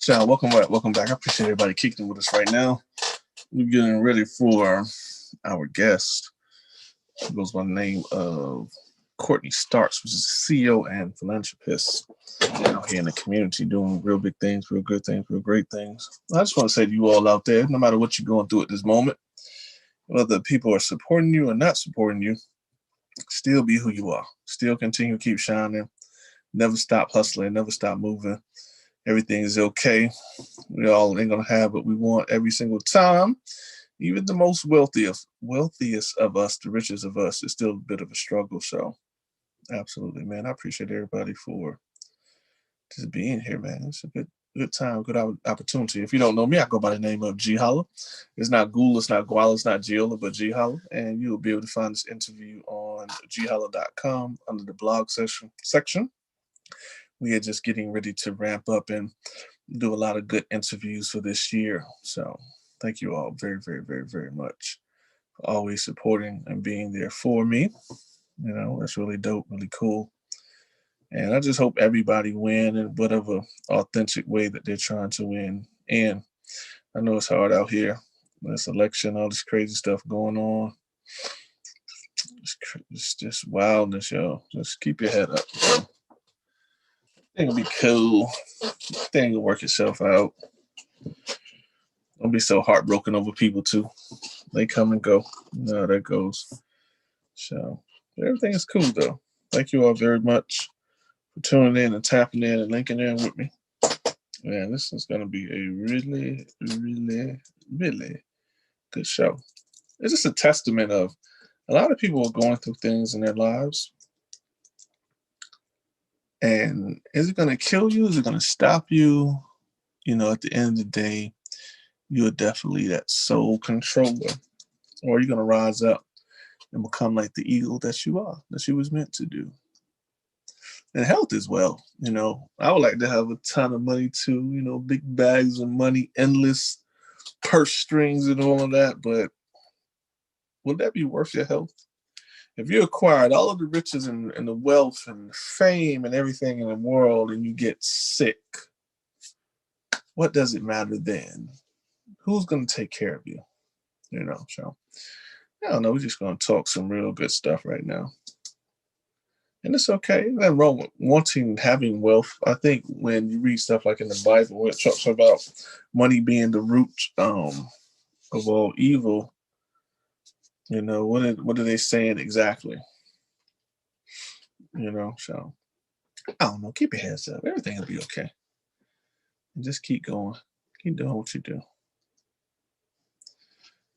So welcome back. I appreciate everybody kicking with us right now. We're getting ready for our guest. He goes by the name of Courtney Starks, which is CEO and philanthropist out here in the community, doing real big things, real good things, real great things. I just want to say to you all out there, no matter what you're going through at this moment, whether people are supporting you or not supporting you, still be who you are. Still continue to keep shining. Never stop hustling. Never stop moving. Everything is okay. We all ain't gonna have what we want every single time. Even the most wealthiest of us, the richest of us, is still a bit of a struggle. So, absolutely, man. I appreciate everybody for just being here, man. It's a good time, good opportunity. If you don't know me, I go by the name of GeHolla. It's not Ghoul, it's not Guala, it's not GeHolla, but GeHolla. And you'll be able to find this interview on GeHolla.com under the blog section. We are just getting ready to ramp up and do a lot of good interviews for this year. So thank you all very, very, very, very much for always supporting and being there for me. You know, that's really dope, really cool. And I just hope everybody win in whatever authentic way that they're trying to win. And I know it's hard out here. This election, all this crazy stuff going on. It's just wildness, yo. Just keep your head up. It'll be cool. Thing will work itself out. Don't be so heartbroken over people too. They come and go. You know how that goes. So everything is cool though. Thank you all very much for tuning in and tapping in and linking in with me. Man, this is gonna be a really, really, really good show. It's just a testament of a lot of people are going through things in their lives. And is it going to kill you? Is it going to stop you? You know, at the end of the day, you're definitely that sole controller. Or you're going to rise up and become like the eagle that you are, that you was meant to do. And health as well. You know, I would like to have a ton of money too, you know, big bags of money, endless purse strings and all of that. But would that be worth your health? If you acquired all of the riches and the wealth and fame and everything in the world and you get sick, what does it matter then? Who's going to take care of you? You know, so I don't know. We're just going to talk some real good stuff right now. And it's okay. Nothing wrong with having wealth. I think when you read stuff like in the Bible, where it talks about money being the root of all evil, you know, what are they saying exactly? You know, so I don't know. Keep your heads up. Everything will be okay. And just keep going. Keep doing what you do.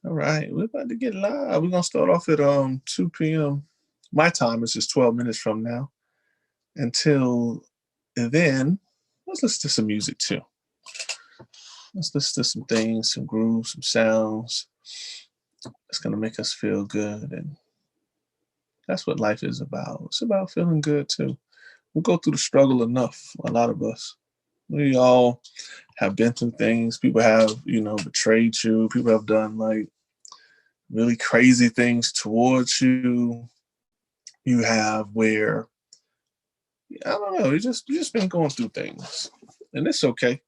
All right. We're about to get live. We're gonna start off at 2 p.m. My time is just 12 minutes from now. Until then, let's listen to some music too. Let's listen to some things, some grooves, some sounds. It's gonna make us feel good. And that's what life is about. It's about feeling good too. We go through the struggle enough, a lot of us. We all have been through things. People have, you know, betrayed you. People have done like really crazy things towards you. You have where, I don't know, you just been going through things. And it's okay.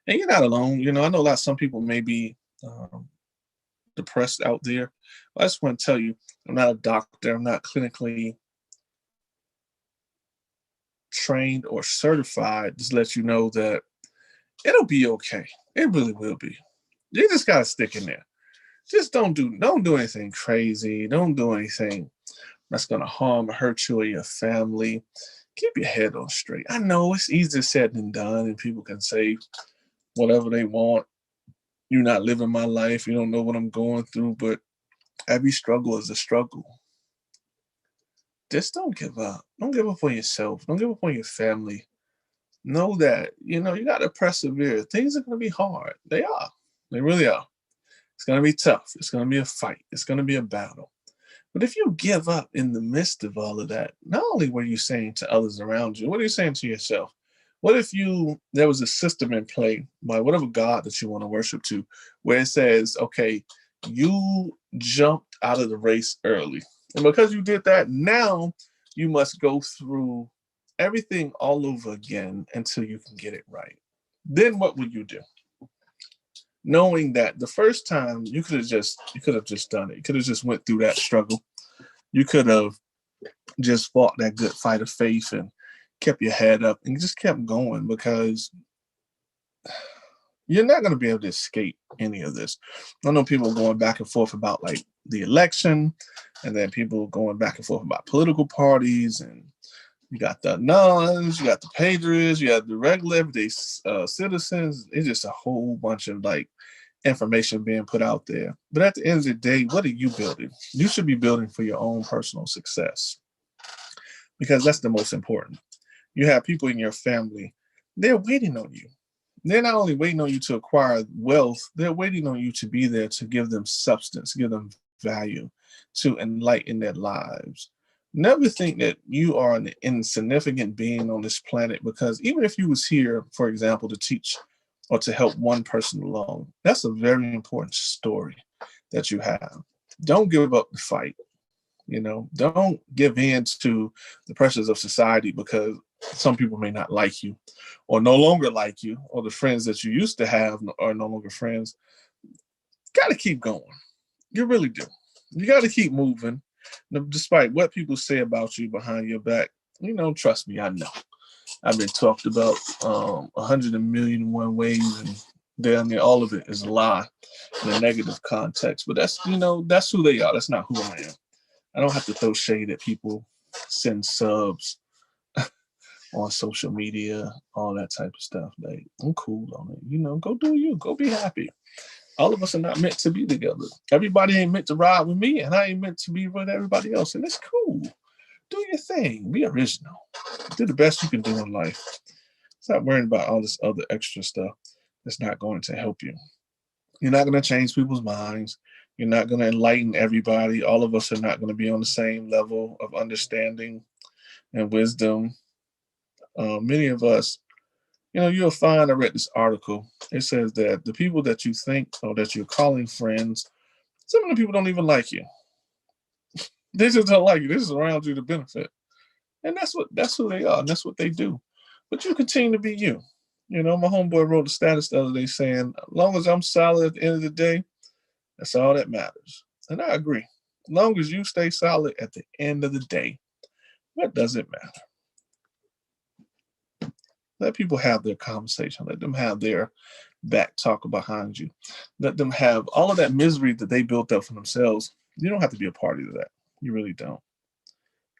And you're not alone. You know, I know a lot, some people may be depressed out there. But I just want to tell you, I'm not a doctor. I'm not clinically trained or certified. Just let you know that it'll be okay. It really will be. You just gotta stick in there. Just don't do anything crazy. Don't do anything that's gonna harm or hurt you or your family. Keep your head on straight. I know it's easier said than done, and people can say whatever they want. You're not living my life. You don't know what I'm going through, but every struggle is a struggle. Just don't give up. Don't give up on yourself. Don't give up on your family. Know that, you know, you got to persevere. Things are going to be hard. They are. They really are. It's going to be tough. It's going to be a fight. It's going to be a battle. But if you give up in the midst of all of that, not only what are you saying to others around you, what are you saying to yourself? What if there was a system in play by whatever God that you want to worship to, where it says, okay, you jumped out of the race early. And because you did that, now you must go through everything all over again until you can get it right. then what would you do? Knowing that the first time you could have just done it. You could have just went through that struggle. You could have just fought that good fight of faith and kept your head up and just kept going, because you're not going to be able to escape any of this. I know people going back and forth about like the election, and then people going back and forth about political parties, and you got the nuns, you got the patriots, you got the regular everyday citizens. It's just a whole bunch of like information being put out there. But at the end of the day, what are you building? You should be building for your own personal success, because that's the most important. You have people in your family, they're waiting on you. They're not only waiting on you to acquire wealth, they're waiting on you to be there to give them substance, give them value, to enlighten their lives. Never think that you are an insignificant being on this planet, because even if you was here, for example, to teach or to help one person along, that's a very important story that you have. Don't give up the fight. Don't give in to the pressures of society, because some people may not like you or no longer like you, or the friends that you used to have are no longer friends. Got to keep going. You really do. You got to keep moving. Despite what people say about you behind your back, trust me, I know. I've been talked about 100,000,001 ways, and damn near all of it is a lie in a negative context. But that's who they are. That's not who I am. I don't have to throw shade at people, send subs on social media, all that type of stuff. Like, I'm cool on it. Go do you. Go be happy. All of us are not meant to be together. Everybody ain't meant to ride with me, and I ain't meant to be with everybody else. And it's cool. Do your thing. Be original. Do the best you can do in life. Stop worrying about all this other extra stuff that's not going to help you. You're not going to change people's minds. You're not going to enlighten everybody. All of us are not going to be on the same level of understanding and wisdom. Many of us, you'll find, I read this article. It says that the people that you think or that you're calling friends, some of the people don't even like you. They just don't like you. This is around you to benefit. And that's who they are, and that's what they do. But you continue to be you. My homeboy wrote a status the other day saying, as long as I'm solid at the end of the day, that's all that matters. And I agree. As long as you stay solid at the end of the day, what does it matter? Let people have their conversation. Let them have their back talk behind you. Let them have all of that misery that they built up for themselves. You don't have to be a party to that. You really don't.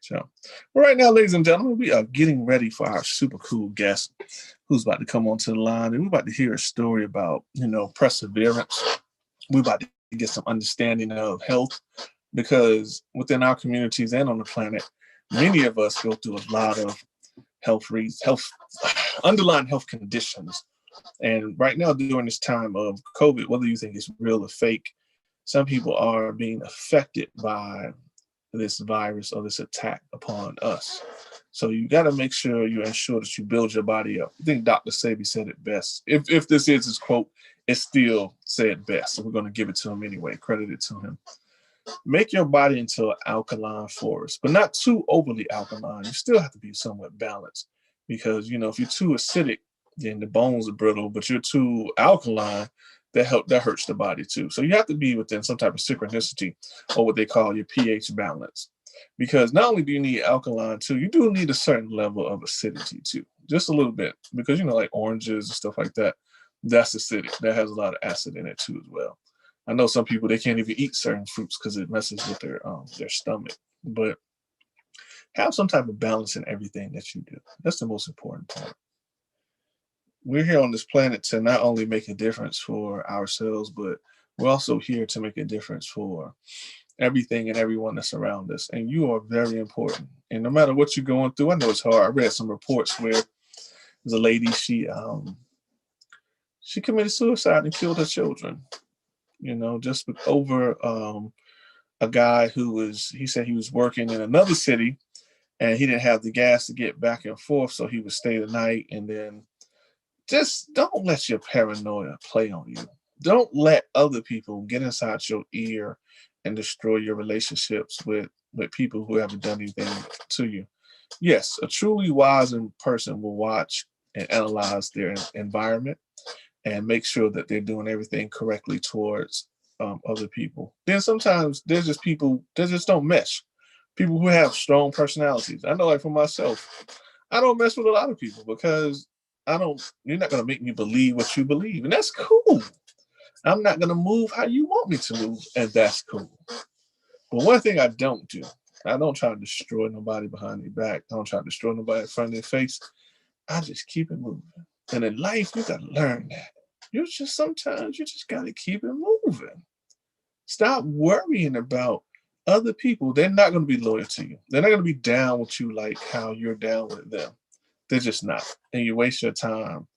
So, right now, ladies and gentlemen, we are getting ready for our super cool guest who's about to come onto the line, and we're about to hear a story about, perseverance. We're about to get some understanding of health, because within our communities and on the planet, many of us go through a lot of underlying health conditions. And right now, during this time of COVID, whether you think it's real or fake, some people are being affected by this virus or this attack upon us. So you got to make sure you ensure that you build your body up. I think Dr. Sebi said it best. If this is his quote, it still said best. So we're going to give it to him anyway, credit it to him. Make your body into an alkaline forest, but not too overly alkaline. You still have to be somewhat balanced, because, if you're too acidic, then the bones are brittle, but you're too alkaline, that hurts the body too. So you have to be within some type of synchronicity, or what they call your pH balance. Because not only do you need alkaline too, you do need a certain level of acidity too, just a little bit, because like oranges and stuff like that, that's acidic. That has a lot of acid in it too as well. I know some people, they can't even eat certain fruits because it messes with their stomach. But have some type of balance in everything that you do. That's the most important part. We're here on this planet to not only make a difference for ourselves, but we're also here to make a difference for everything and everyone that's around us. And you are very important. And no matter what you're going through, I know it's hard. I read some reports where there's a lady, she committed suicide and killed her children, just over a guy he said he was working in another city, and he didn't have the gas to get back and forth, so he would stay the night. And then just don't let your paranoia play on you. Don't let other people get inside your ear and destroy your relationships with people who haven't done anything to you. Yes, a truly wise person will watch and analyze their environment and make sure that they're doing everything correctly towards other people. Then sometimes there's just people that just don't mesh. People who have strong personalities. I know, like for myself, I don't mess with a lot of people because you're not going to make me believe what you believe. And that's cool. I'm not going to move how you want me to move. And that's cool. But one thing I don't do, I don't try to destroy nobody behind their back. I don't try to destroy nobody in front of their face. I just keep it moving. And in life, you got to learn that. Sometimes you just got to keep it moving. Stop worrying about other people. They're not going to be loyal to you. They're not going to be down with you like how you're down with them. They're just not. And you waste your time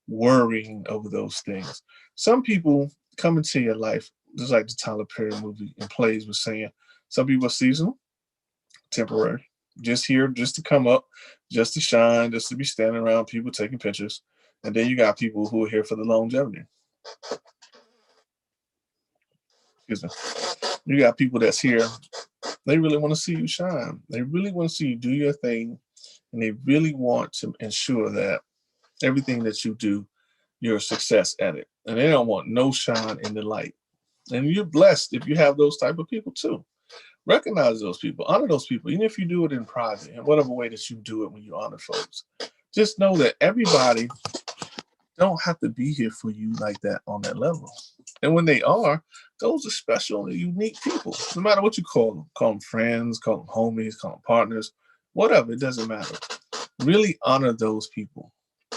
worrying over those things. Some people come into your life, just like the Tyler Perry movie and plays was saying, some people are seasonal, temporary, just here, just to come up, just to shine, just to be standing around people taking pictures. And then you got people who are here for the longevity. Excuse me. You got people that's here. They really want to see you shine. They really want to see you do your thing. And they really want to ensure that everything that you do, you're a success at it. And they don't want no shine in the light. And you're blessed if you have those type of people too. Recognize those people, honor those people, even if you do it in private, in whatever way that you do it when you honor folks. Just know that everybody don't have to be here for you like that on that level. And when they are, those are special and unique people. No matter what you call them friends, call them homies, call them partners, whatever, it doesn't matter. Really honor those people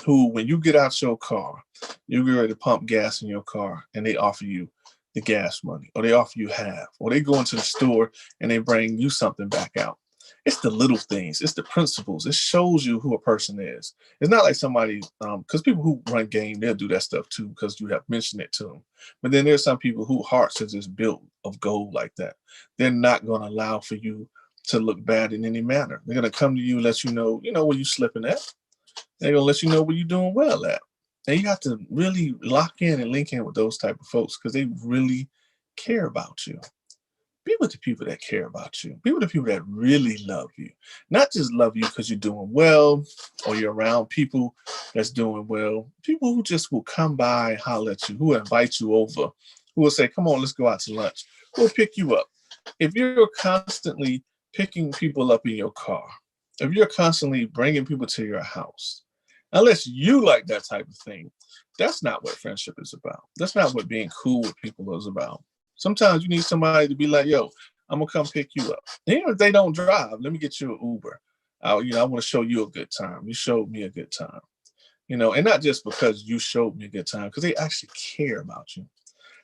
who, when you get out your car, you get ready to pump gas in your car and they offer you the gas money, or they offer you half, or they go into the store and they bring you something back out. It's the little things. It's the principles. It shows you who a person is. It's not like somebody, because people who run game, they'll do that stuff too because you have mentioned it to them. But then there's some people whose hearts are just built of gold like that. They're not going to allow for you to look bad in any manner. They're going to come to you, let you know where you're slipping at. They're going to let you know where you're doing well at. And you have to really lock in and link in with those type of folks because they really care about you. Be with the people that care about you. Be with the people that really love you. Not just love you because you're doing well or you're around people that's doing well. People who just will come by and holler at you, who will invite you over, who will say, come on, let's go out to lunch, who will pick you up. If you're constantly picking people up in your car, if you're constantly bringing people to your house, unless you like that type of thing, that's not what friendship is about. That's not what being cool with people is about. Sometimes you need somebody to be like, yo, I'm going to come pick you up. And even if they don't drive, let me get you an Uber. I want to show you a good time. You showed me a good time. And not just because you showed me a good time, because they actually care about you.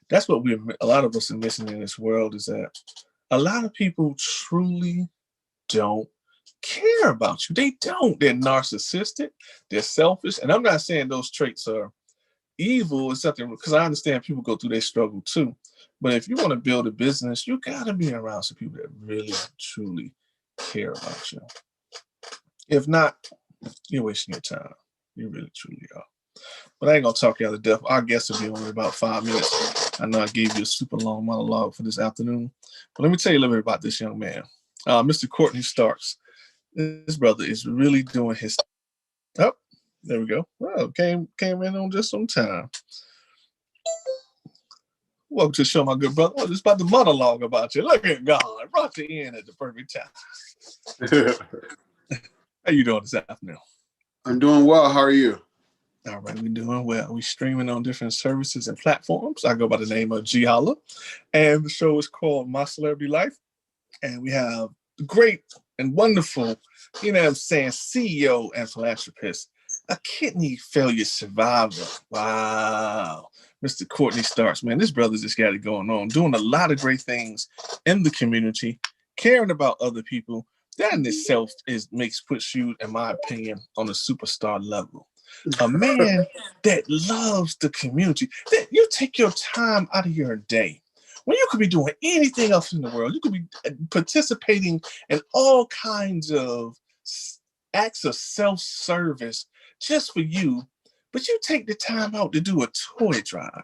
That's what a lot of us are missing in this world, is that a lot of people truly don't care about you. They don't. They're narcissistic. They're selfish. And I'm not saying those traits are evil or something, because I understand people go through their struggle too. But if you want to build a business, you got to be around some people that really, truly care about you. If not, you're wasting your time. You really, truly are. But I ain't going to talk you out of death. Our guest will be only about 5 minutes. I know I gave you a super long monologue for this afternoon. But let me tell you a little bit about this young man. Mr. Courtney Starks. This brother is really doing his... Oh, there we go. Well, came in on just some time. Welcome to the show, my good brother. I was just about to monologue about you. Look at God. I brought you in at the perfect time. How you doing this afternoon? I'm doing well. How are you? All right, we're doing well. We're streaming on different services and platforms. I go by the name of GeHolla. And the show is called My Celebrity Life. And we have great and wonderful, CEO and philanthropist, a kidney failure survivor. Wow. Mr. Courtney Starks, man, this brother's just got it going on, doing a lot of great things in the community, caring about other people. That in itself puts you, in my opinion, on a superstar level. A man that loves the community, that you take your time out of your day when you could be doing anything else in the world. You could be participating in all kinds of acts of self-service just for you. But you take the time out to do a toy drive.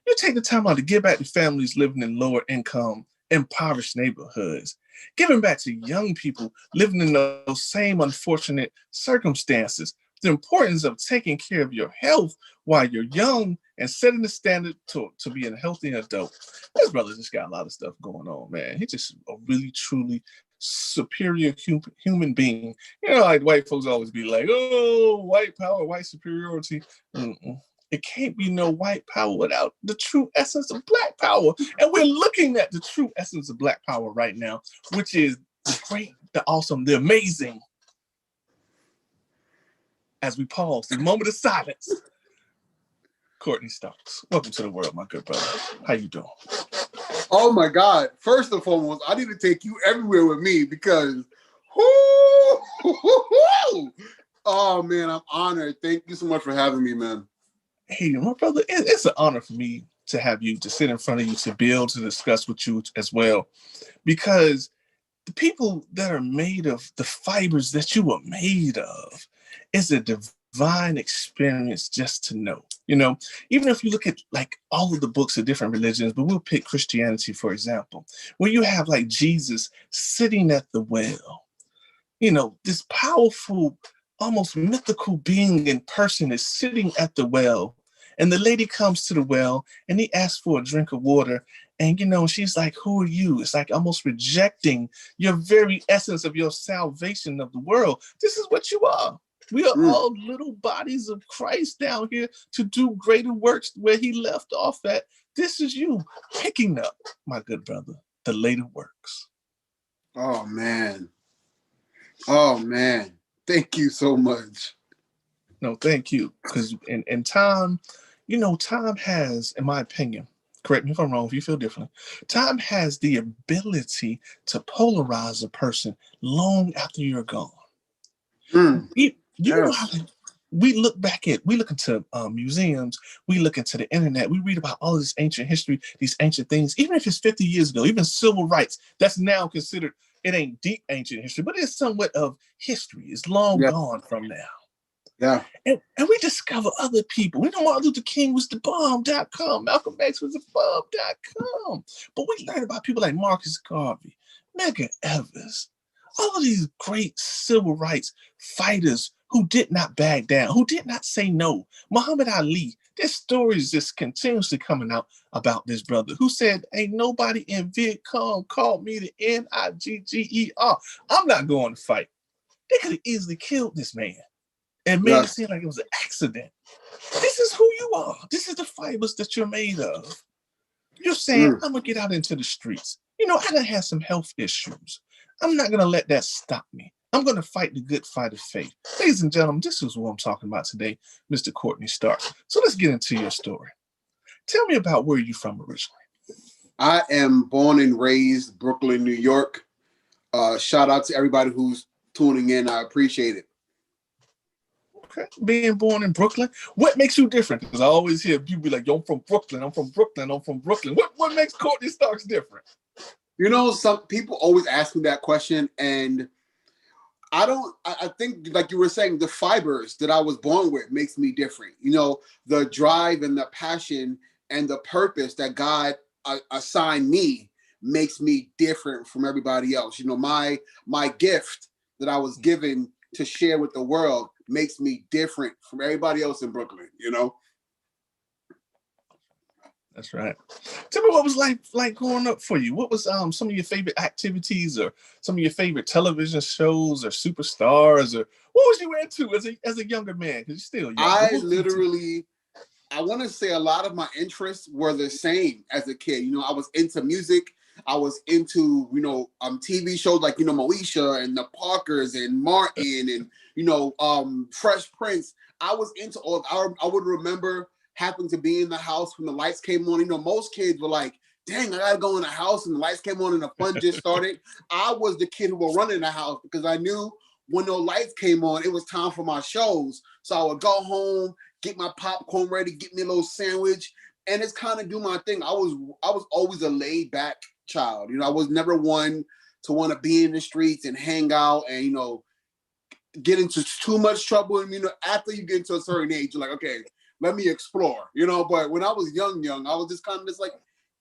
You take the time out to give back to families living in lower income, impoverished neighborhoods, giving back to young people living in those same unfortunate circumstances. the importance of taking care of your health while you're young and setting the standard to be a healthy adult. This brother just got a lot of stuff going on, man. He's just a really, truly superior human being. You know, like white folks always be like, oh, white power, white superiority. It can't be no white power without the true essence of black power. And we're looking at the true essence of black power right now, which is the great, the awesome, the amazing. As we pause, the moment of silence. Courtney Starks, welcome to the world, my good brother. How you doing? Oh my God! First and foremost, I need to take you everywhere with me because, oh man, I'm honored. Thank you so much for having me, man. Hey, my brother, it's an honor for me to have you, to sit in front of you, to be able to discuss with you as well, because the people that are made of the fibers that you were made of is a divine experience just to know. You know, even if you look at like all of the books of different religions, but we'll pick Christianity, for example, where you have like Jesus sitting at the well, you know, this powerful, almost mythical being in person is sitting at the well. And the lady comes to the well and he asks for a drink of water. And, you know, she's like, who are you? It's like almost rejecting your very essence of your salvation of the world. This is what you are. We are all little bodies of Christ down here to do greater works where he left off at. This is you picking up, my good brother, the later works. Oh, man. Oh, man. Thank you so much. No, thank you. Because in time, you know, time has, in my opinion, correct me if I'm wrong, if you feel differently, time has the ability to polarize a person long after you're gone. You know how we look into museums, we look into the internet, we read about all of this ancient history, these ancient things, even if it's 50 years ago, even civil rights, that's now considered, it ain't deep ancient history, but it's somewhat of history. It's long gone from now. Yeah. And we discover other people. We know Martin Luther King was the bomb.com. Malcolm X was the bomb.com. But we learn about people like Marcus Garvey, Medgar Evers, all of these great civil rights fighters who did not back down, who did not say no. Muhammad Ali, there's stories just continuously coming out about this brother who said, ain't nobody in Viet Cong called me the Nigger. I'm not going to fight. They could have easily killed this man and made it seem like it was an accident. This is who you are. This is the fibers that you're made of. You're saying, I'm going to get out into the streets. You know, I done had some health issues. I'm not going to let that stop me. I'm going to fight the good fight of faith. Ladies and gentlemen, this is what I'm talking about today, Mr. Courtney Stark. So let's get into your story. Tell me about where you're from originally. I am born and raised Brooklyn, New York. Shout out to everybody who's tuning in. I appreciate it. Okay. Being born in Brooklyn, what makes you different? Because I always hear people be like, yo, I'm from Brooklyn. I'm from Brooklyn. I'm from Brooklyn. What makes Courtney Starks different? You know, some people always ask me that question, and I think, like you were saying, the fibers that I was born with makes me different. You know, the drive and the passion and the purpose that God assigned me makes me different from everybody else. You know, my gift that I was given to share with the world makes me different from everybody else in Brooklyn, you know? That's right. Tell me what was like growing up for you. What was some of your favorite activities or some of your favorite television shows or superstars, or what was you into as a younger man? Because you're still young. I want to say a lot of my interests were the same as a kid. You know, I was into music. I was into, you know, TV shows like, you know, Moesha and the Parkers and Martin and, you know, Fresh Prince. I was into all. I would remember happened to be in the house when the lights came on. You know, most kids were like, dang, I gotta go in the house, and the lights came on and the fun just started. I was the kid who would run in the house because I knew when those lights came on, it was time for my shows. So I would go home, get my popcorn ready, get me a little sandwich, and it's kind of do my thing. I was always a laid back child. You know, I was never one to want to be in the streets and hang out and, you know, get into too much trouble. And, you know, after you get into a certain age, you're like, okay, let me explore, you know. But when I was young, I was just kind of just like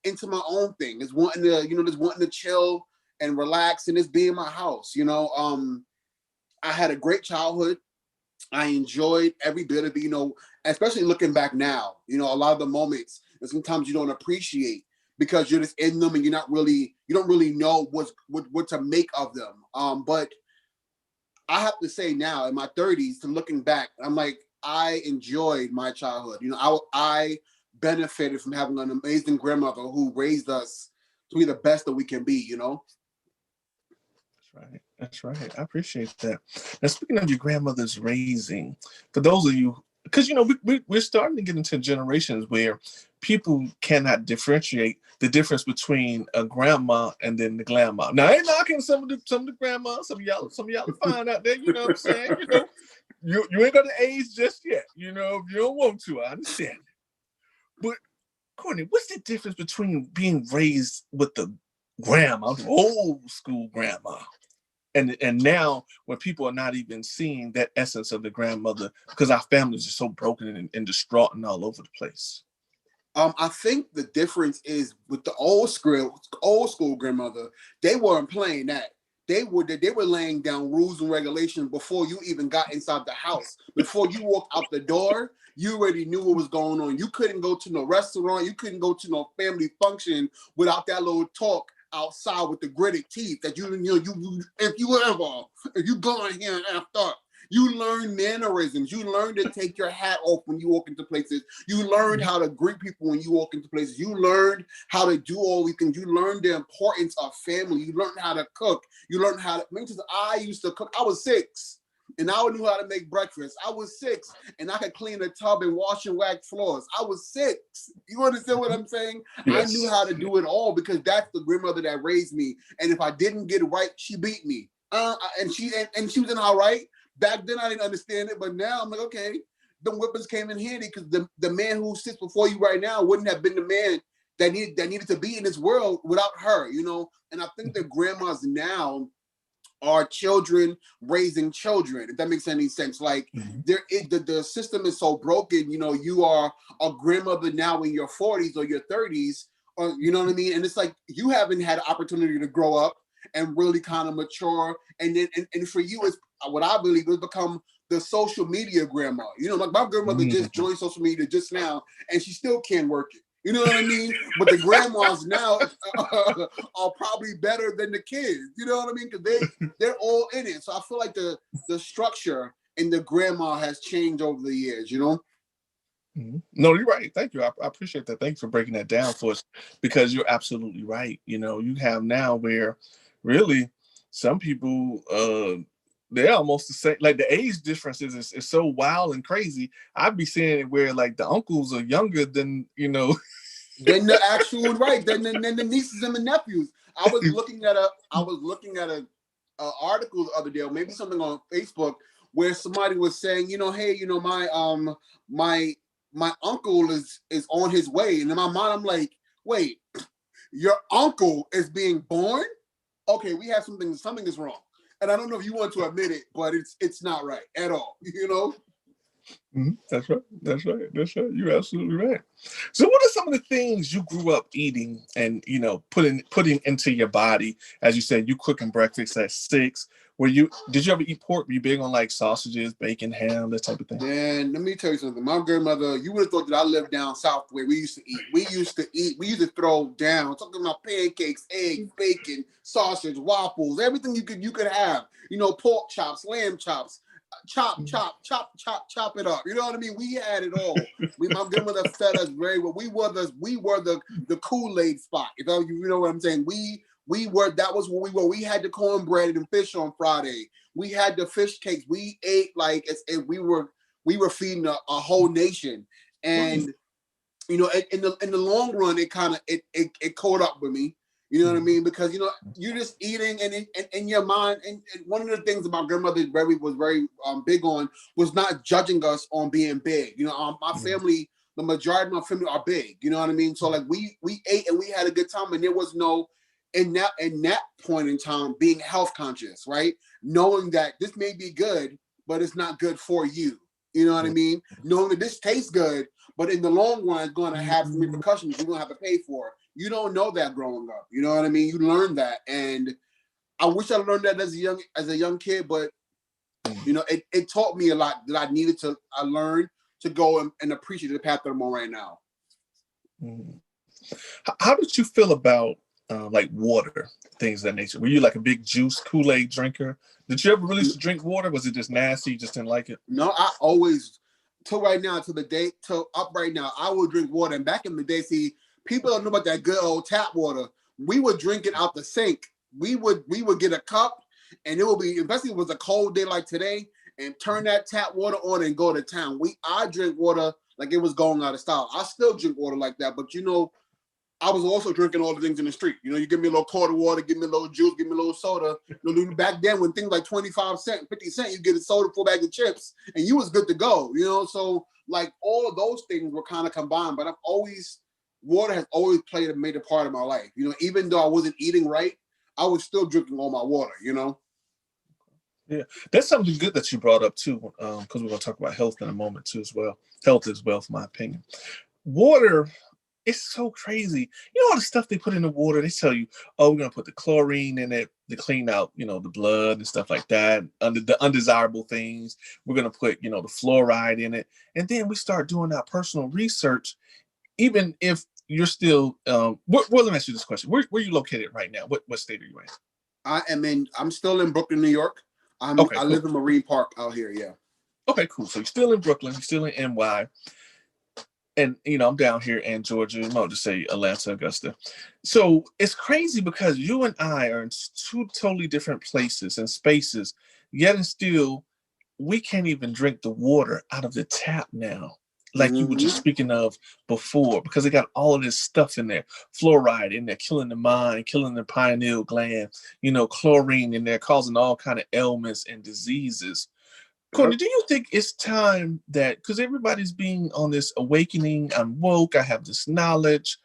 into my own thing. Just wanting to chill and relax and just be in my house, you know. I had a great childhood. I enjoyed every bit of it, especially looking back now, a lot of the moments that sometimes you don't appreciate because you're just in them and you don't really know what to make of them. But I have to say now in my 30s to looking back, I'm like, I enjoyed my childhood. I benefited from having an amazing grandmother who raised us to be the best that we can be, That's right. That's right. I appreciate that. Now, speaking of your grandmother's raising, for those of you, because we're starting to get into generations where people cannot differentiate the difference between a grandma and then the grandma. Now, I ain't knocking some of the grandmas, some of y'all are fine out there. You know what I'm saying? You ain't got the age just yet. If you don't want to, I understand. But Courtney, what's the difference between being raised with the grandma, the old school grandma, and now when people are not even seeing that essence of the grandmother because our families are so broken and distraught and all over the place? I think the difference is with the old school grandmother, they weren't playing that. They were laying down rules and regulations before you even got inside the house. Before you walked out the door, you already knew what was going on. You couldn't go to no restaurant. You couldn't go to no family function without that little talk outside with the gritted teeth that if you go in here after. You learn mannerisms. You learn to take your hat off when you walk into places. You learned how to greet people when you walk into places. You learned how to do all these things. You learned the importance of family. You learned how to cook. You learned how to. I used to cook. I was 6, and I knew how to make breakfast. I was 6, and I could clean a tub and wash and wax floors. I was 6. You understand what I'm saying? Yes. I knew how to do it all because that's the grandmother that raised me. And if I didn't get it right, she beat me. And she was in all right. Back then, I didn't understand it, but now I'm like, okay, the whippings came in handy because the man who sits before you right now wouldn't have been the man that needed to be in this world without her, And I think that grandmas now are children raising children, if that makes any sense. Like the system is so broken, you are a grandmother now in your 40s or your 30s, or you know what I mean? And it's like you haven't had an opportunity to grow up and really kind of mature. And then and for you, it's what I believe has become the social media grandma. Like my grandmother just joined social media just now, and she still can't work it. You know what I mean? But the grandmas now are probably better than the kids. You know what I mean? Because they're all in it. So I feel like the structure in the grandma has changed over the years. Mm-hmm. No, you're right. Thank you. I appreciate that. Thanks for breaking that down for us because you're absolutely right. You have now where really some people they're almost the same. Like the age differences is so wild and crazy. I'd be seeing it where like the uncles are younger than than the actual right, than the nieces and the nephews. I was looking at a article the other day, or maybe something on Facebook, where somebody was saying, hey, my uncle is on his way, and in my mind I'm like, wait, your uncle is being born? Okay, we have something is wrong. And I don't know if you want to admit it, but it's not right at all, Mm-hmm. That's right. You're absolutely right. So what are some of the things you grew up eating and putting into your body? As you said, you cooking breakfast at 6. Did you ever eat pork? Were you big on like sausages, bacon, ham, that type of thing? Man, let me tell you something. My grandmother, you would have thought that I lived down south where we used to eat. We used to throw down, talking about pancakes, eggs, bacon, sausage, waffles, everything you could have. Pork chops, lamb chops, chop it up. You know what I mean? We had it all. My grandmother fed us very well. We were the Kool-Aid spot. You know what I'm saying? That was what we were. We had the cornbread and fish on Friday. We had the fish cakes. We ate like we were feeding a whole nation. And in the long run, it kind of it caught up with me. You know what I mean? Because you're just eating, and in your mind, and one of the things my grandmother was very big on was not judging us on being big. My family, the majority of my family are big. You know what I mean? So like we ate and we had a good time, and there was no in that point in time being health conscious, right? Knowing that this may be good, but it's not good for you. You know what I mean? Knowing that this tastes good, but in the long run, it's going to have some repercussions you're going to have to pay for. You don't know that growing up. You know what I mean? You learn that. And I wish I learned that as a young kid, but You know, it taught me a lot that I needed to learn to go and appreciate the path that I'm on right now. Mm. How did you feel about like water, things of that nature? Were you like a big juice Kool-Aid drinker? Did you ever really used to drink water? Was it just nasty? You just didn't like it? No, I always, till right now, till the day, till up right now, I would drink water. And back in the day, see, people don't know about that good old tap water. We would drink it out the sink. We would get a cup, and it would be, especially if it was a cold day like today, and turn that tap water on and go to town. I drink water like it was going out of style. I still drink water like that, but you know, I was also drinking all the things in the street. You know, you give me a little quarter water, give me a little juice, give me a little soda. You know, back then when things like 25 cents, 50 cents, you get a soda, full bag of chips, and you was good to go. You know, so like all of those things were kind of combined. But water has always played a major part of my life. You know, even though I wasn't eating right, I was still drinking all my water. You know. Yeah, that's something good that you brought up too, because we're going to talk about health in a moment too as well. Health as well, for my opinion. Water. It's so crazy. You know all the stuff they put in the water. They tell you, oh, we're gonna put the chlorine in it to clean out, you know, the blood and stuff like that. Under the undesirable things, we're gonna put, you know, the fluoride in it. And then we start doing our personal research. Even if you're still, well, let me ask you this question: Where are you located right now? What state are you in? I'm still in Brooklyn, New York. I Cool. live in Marine Park out here. Yeah. Okay, cool. So you're still in Brooklyn. You're still in NY. And you know, I'm down here in Georgia. No, just say Atlanta, Augusta. So it's crazy because you and I are in two totally different places and spaces, yet and still we can't even drink the water out of the tap now, like you were just speaking of before, because they got all of this stuff in there, fluoride in there, killing the mind, killing the pineal gland, you know, chlorine in there, causing all kind of ailments and diseases. Courtney, do you think it's time that, because everybody's being on this awakening, I'm woke, I have this knowledge,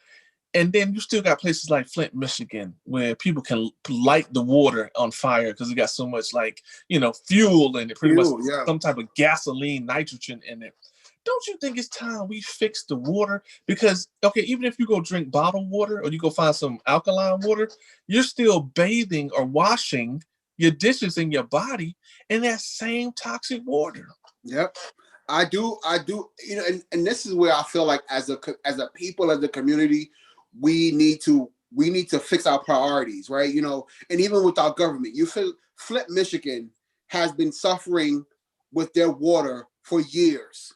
and then you still got places like Flint, Michigan, where people can light the water on fire because it got so much like, you know, fuel in it, pretty much some type of gasoline, nitrogen in it. Don't you think it's time we fix the water? Because, okay, even if you go drink bottled water or you go find some alkaline water, you're still bathing or washing your dishes in your body in that same toxic water. Yep. I do, you know, and this is where I feel like as a people, as a community, we need to fix our priorities, right? You know, and even with our government, you feel Flint, Michigan has been suffering with their water for years.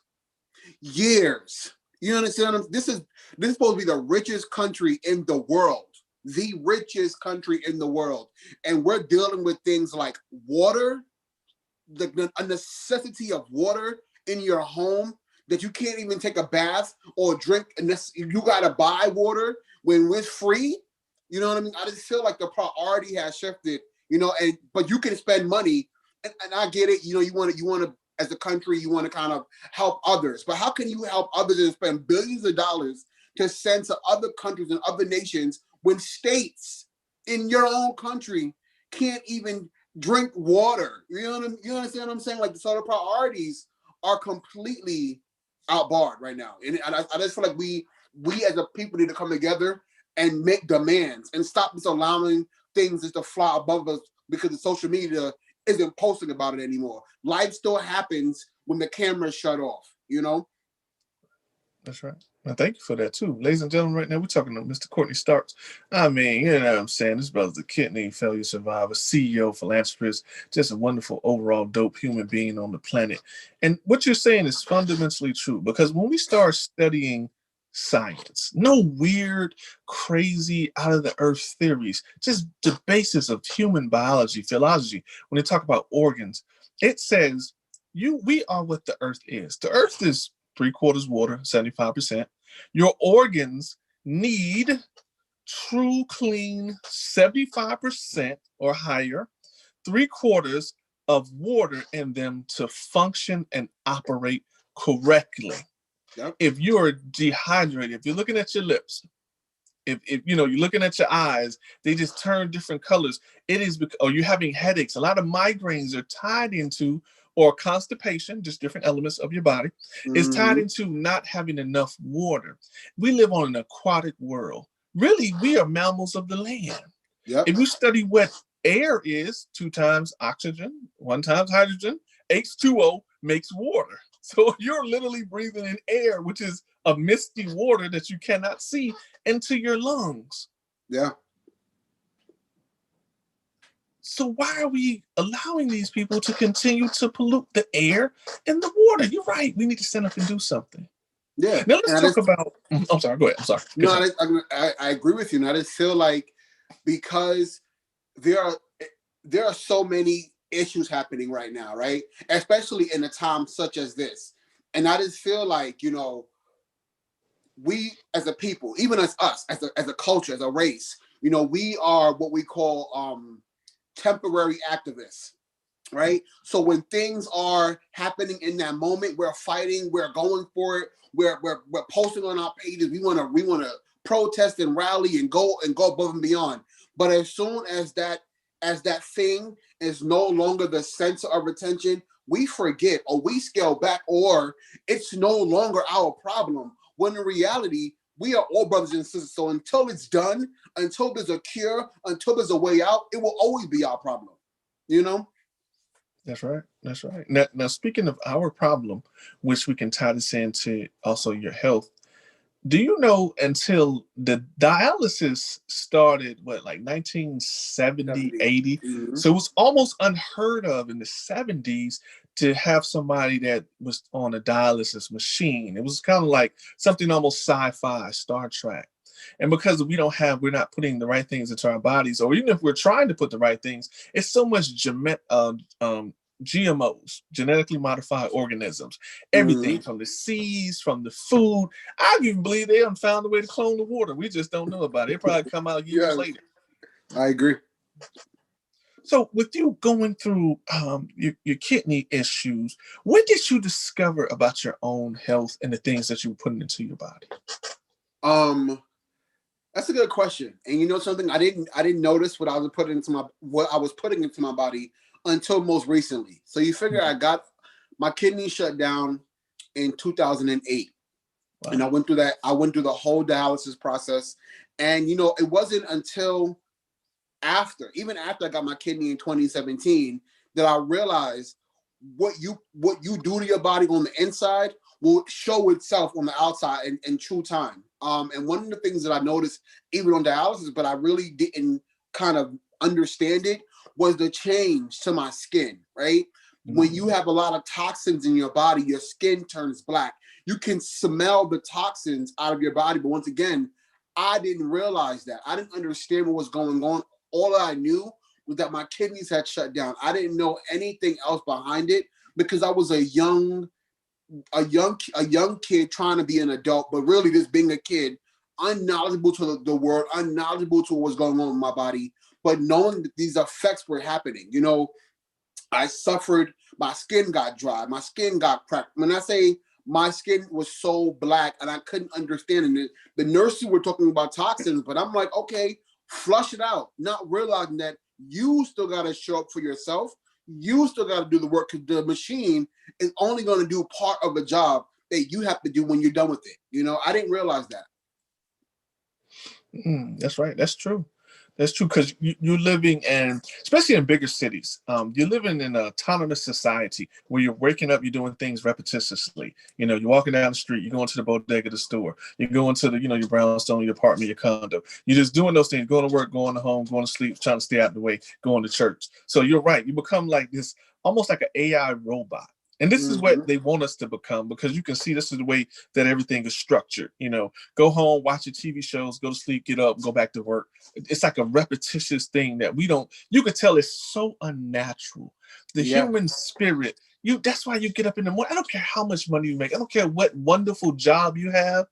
You understand? This is supposed to be the richest country in the world. The richest country in the world. And we're dealing with things like water, a necessity of water in your home that you can't even take a bath or drink. You got to buy water when it's free. You know what I mean? I just feel like the priority has shifted, you know, but you can spend money and I get it. You know, you want to, as a country, you want to kind of help others, but how can you help others and spend billions of dollars to send to other countries and other nations when states in your own country can't even drink water? You understand what I'm saying? Like, so the priorities are completely outbarred right now. And I just feel like we as a people need to come together and make demands and stop just allowing things just to fly above us because the social media isn't posting about it anymore. Life still happens when the camera's shut off, you know? That's right. Well, thank you for that too. Ladies and gentlemen, right now we're talking to Mr. Courtney Starks. I mean, you know what I'm saying? This brother's a kidney failure survivor, CEO, philanthropist, just a wonderful overall dope human being on the planet. And what you're saying is fundamentally true, because when we start studying science, no weird, crazy, out of the earth theories, just the basis of human biology, philology, when they talk about organs, it says we are what the earth is. The earth is 3/4 water, 75%. Your organs need true, clean, 75% or higher, 3/4 of water in them to function and operate correctly. Yep. If you're dehydrated, if you're looking at your lips, if you know, you're looking at your eyes, they just turn different colors. It is because, or you're having headaches. A lot of migraines are tied into, or constipation, just different elements of your body, is tied into not having enough water. We live on an aquatic world. Really, we are mammals of the land. Yep. If you study what air is, 2 times oxygen, 1 times hydrogen, H2O makes water. So you're literally breathing in air, which is a misty water that you cannot see, into your lungs. Yeah. So why are we allowing these people to continue to pollute the air and the water? You're right. We need to stand up and do something. Yeah. Now let's talk about. I'm sorry. Go ahead. I'm sorry. No, I agree with you. And I just feel like because there are so many issues happening right now, right? Especially in a time such as this. And I just feel like, you know, we as a people, even as us, as a culture, as a race, you know, we are what we call temporary activists, right? So when things are happening in that moment, we're fighting, we're going for it, we're posting on our pages, we want to protest and rally and go above and beyond. But as soon as that thing is no longer the center of attention, we forget or we scale back, or it's no longer our problem. When in reality, we are all brothers and sisters. So until it's done, until there's a cure, until there's a way out, it will always be our problem. You know? That's right. That's right. Now, speaking of our problem, which we can tie this into also your health, do you know until the dialysis started, what, like 1970, 80? Mm-hmm. So it was almost unheard of in the 70s to have somebody that was on a dialysis machine. It was kind of like something almost sci-fi, Star Trek. And because we're not putting the right things into our bodies, or even if we're trying to put the right things, it's so much GMOs, genetically modified organisms, everything from the seeds, from the food. I even believe they haven't found a way to clone the water. We just don't know about it. It probably come out years later. I agree. So with you going through your kidney issues, what did you discover about your own health and the things that you were putting into your body? That's a good question. And you know something, I didn't notice what I was putting into my body until most recently. So you figure I got my kidney shut down in 2008. Wow. And I went through the whole dialysis process. And you know, it wasn't until even after I got my kidney in 2017 that I realized what you do to your body on the inside will show itself on the outside in true time. And one of the things that I noticed even on dialysis, but I really didn't kind of understand it, was the change to my skin, right? Mm-hmm. When you have a lot of toxins in your body, your skin turns black. You can smell the toxins out of your body. But once again, I didn't realize that. I didn't understand what was going on. All I knew was that my kidneys had shut down. I didn't know anything else behind it because I was a young kid trying to be an adult, but really just being a kid, unknowledgeable to the world, unknowledgeable to what was going on in my body, but knowing that these effects were happening. You know, I suffered, my skin got dry, my skin got cracked. When I say my skin was so black and I couldn't understand it, the nurses were talking about toxins, but I'm like, okay, flush it out, not realizing that you still got to show up for yourself. You still got to do the work because the machine is only going to do part of the job that you have to do when you're done with it. You know, I didn't realize that. That's right. That's true. That's true because you're living in, especially in bigger cities, you're living in an autonomous society where you're waking up, you're doing things repetitiously. You know, you're walking down the street, you're going to the bodega, the store, you're going to your brownstone, your apartment, your condo. You're just doing those things, going to work, going to home, going to sleep, trying to stay out of the way, going to church. So you're right. You become like this, almost like an AI robot. And this is what they want us to become, because you can see this is the way that everything is structured. You know, go home, watch your TV shows, go to sleep, get up, go back to work. It's like a repetitious thing that you can tell it's so unnatural. The human spirit, that's why you get up in the morning. I don't care how much money you make. I don't care what wonderful job you have.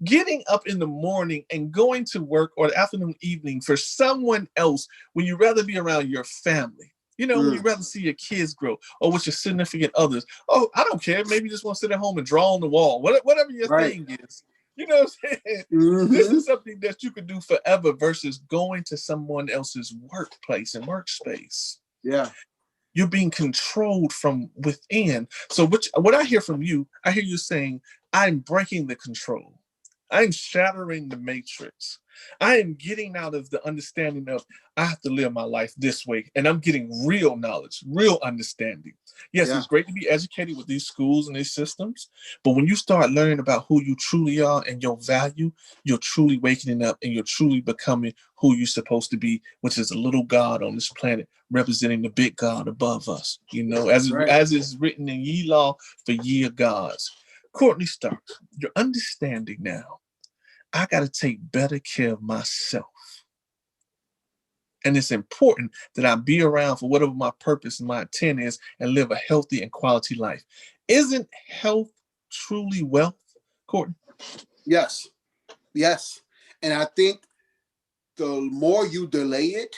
Getting up in the morning and going to work, or the afternoon, evening for someone else when you'd rather be around your family. You know, when you'd rather see your kids grow, or with your significant others. Oh, I don't care. Maybe you just want to sit at home and draw on the wall. Whatever your thing is. You know what I'm saying? Mm-hmm. This is something that you could do forever versus going to someone else's workplace and workspace. Yeah. You're being controlled from within. So what I hear from you, I hear you saying, I'm breaking the control. I'm shattering the matrix. I am getting out of the understanding of I have to live my life this way. And I'm getting real knowledge, real understanding. Yes, Yeah. it's great to be educated with these schools and these systems. But when you start learning about who you truly are and your value, you're truly waking up and you're truly becoming who you're supposed to be, which is a little God on this planet, representing the big God above us. Right. As is written in ye law for ye are gods. Courtney Stark, you're understanding now. I got to take better care of myself. And it's important that I be around for whatever my purpose and my intent is and live a healthy and quality life. Isn't health truly wealth, Courtney? Yes. Yes. And I think the more you delay it,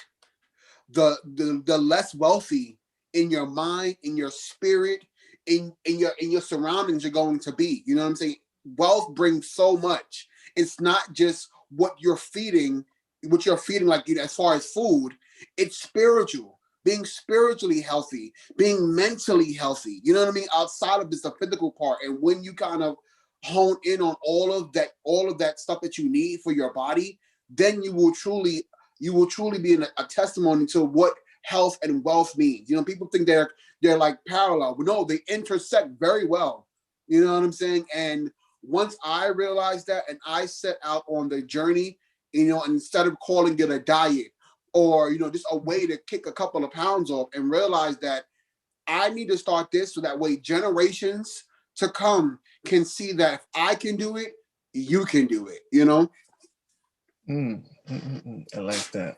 the less wealthy in your mind, in your spirit, in your surroundings you're going to be. You know what I'm saying? Wealth brings so much. It's not just what you're feeding, like as far as food. It's spiritual. Being spiritually healthy, being mentally healthy. You know what I mean? Outside of this, the physical part, and when you kind of hone in on all of that stuff that you need for your body, then you will truly be a testimony to what health and wealth means. People think they're like parallel, but no, they intersect very well. You know what I'm saying? And once I realized that, and I set out on the journey, and instead of calling it a diet or just a way to kick a couple of pounds off, and realize that I need to start this so that way generations to come can see that if I can do it, you can do it. I like that.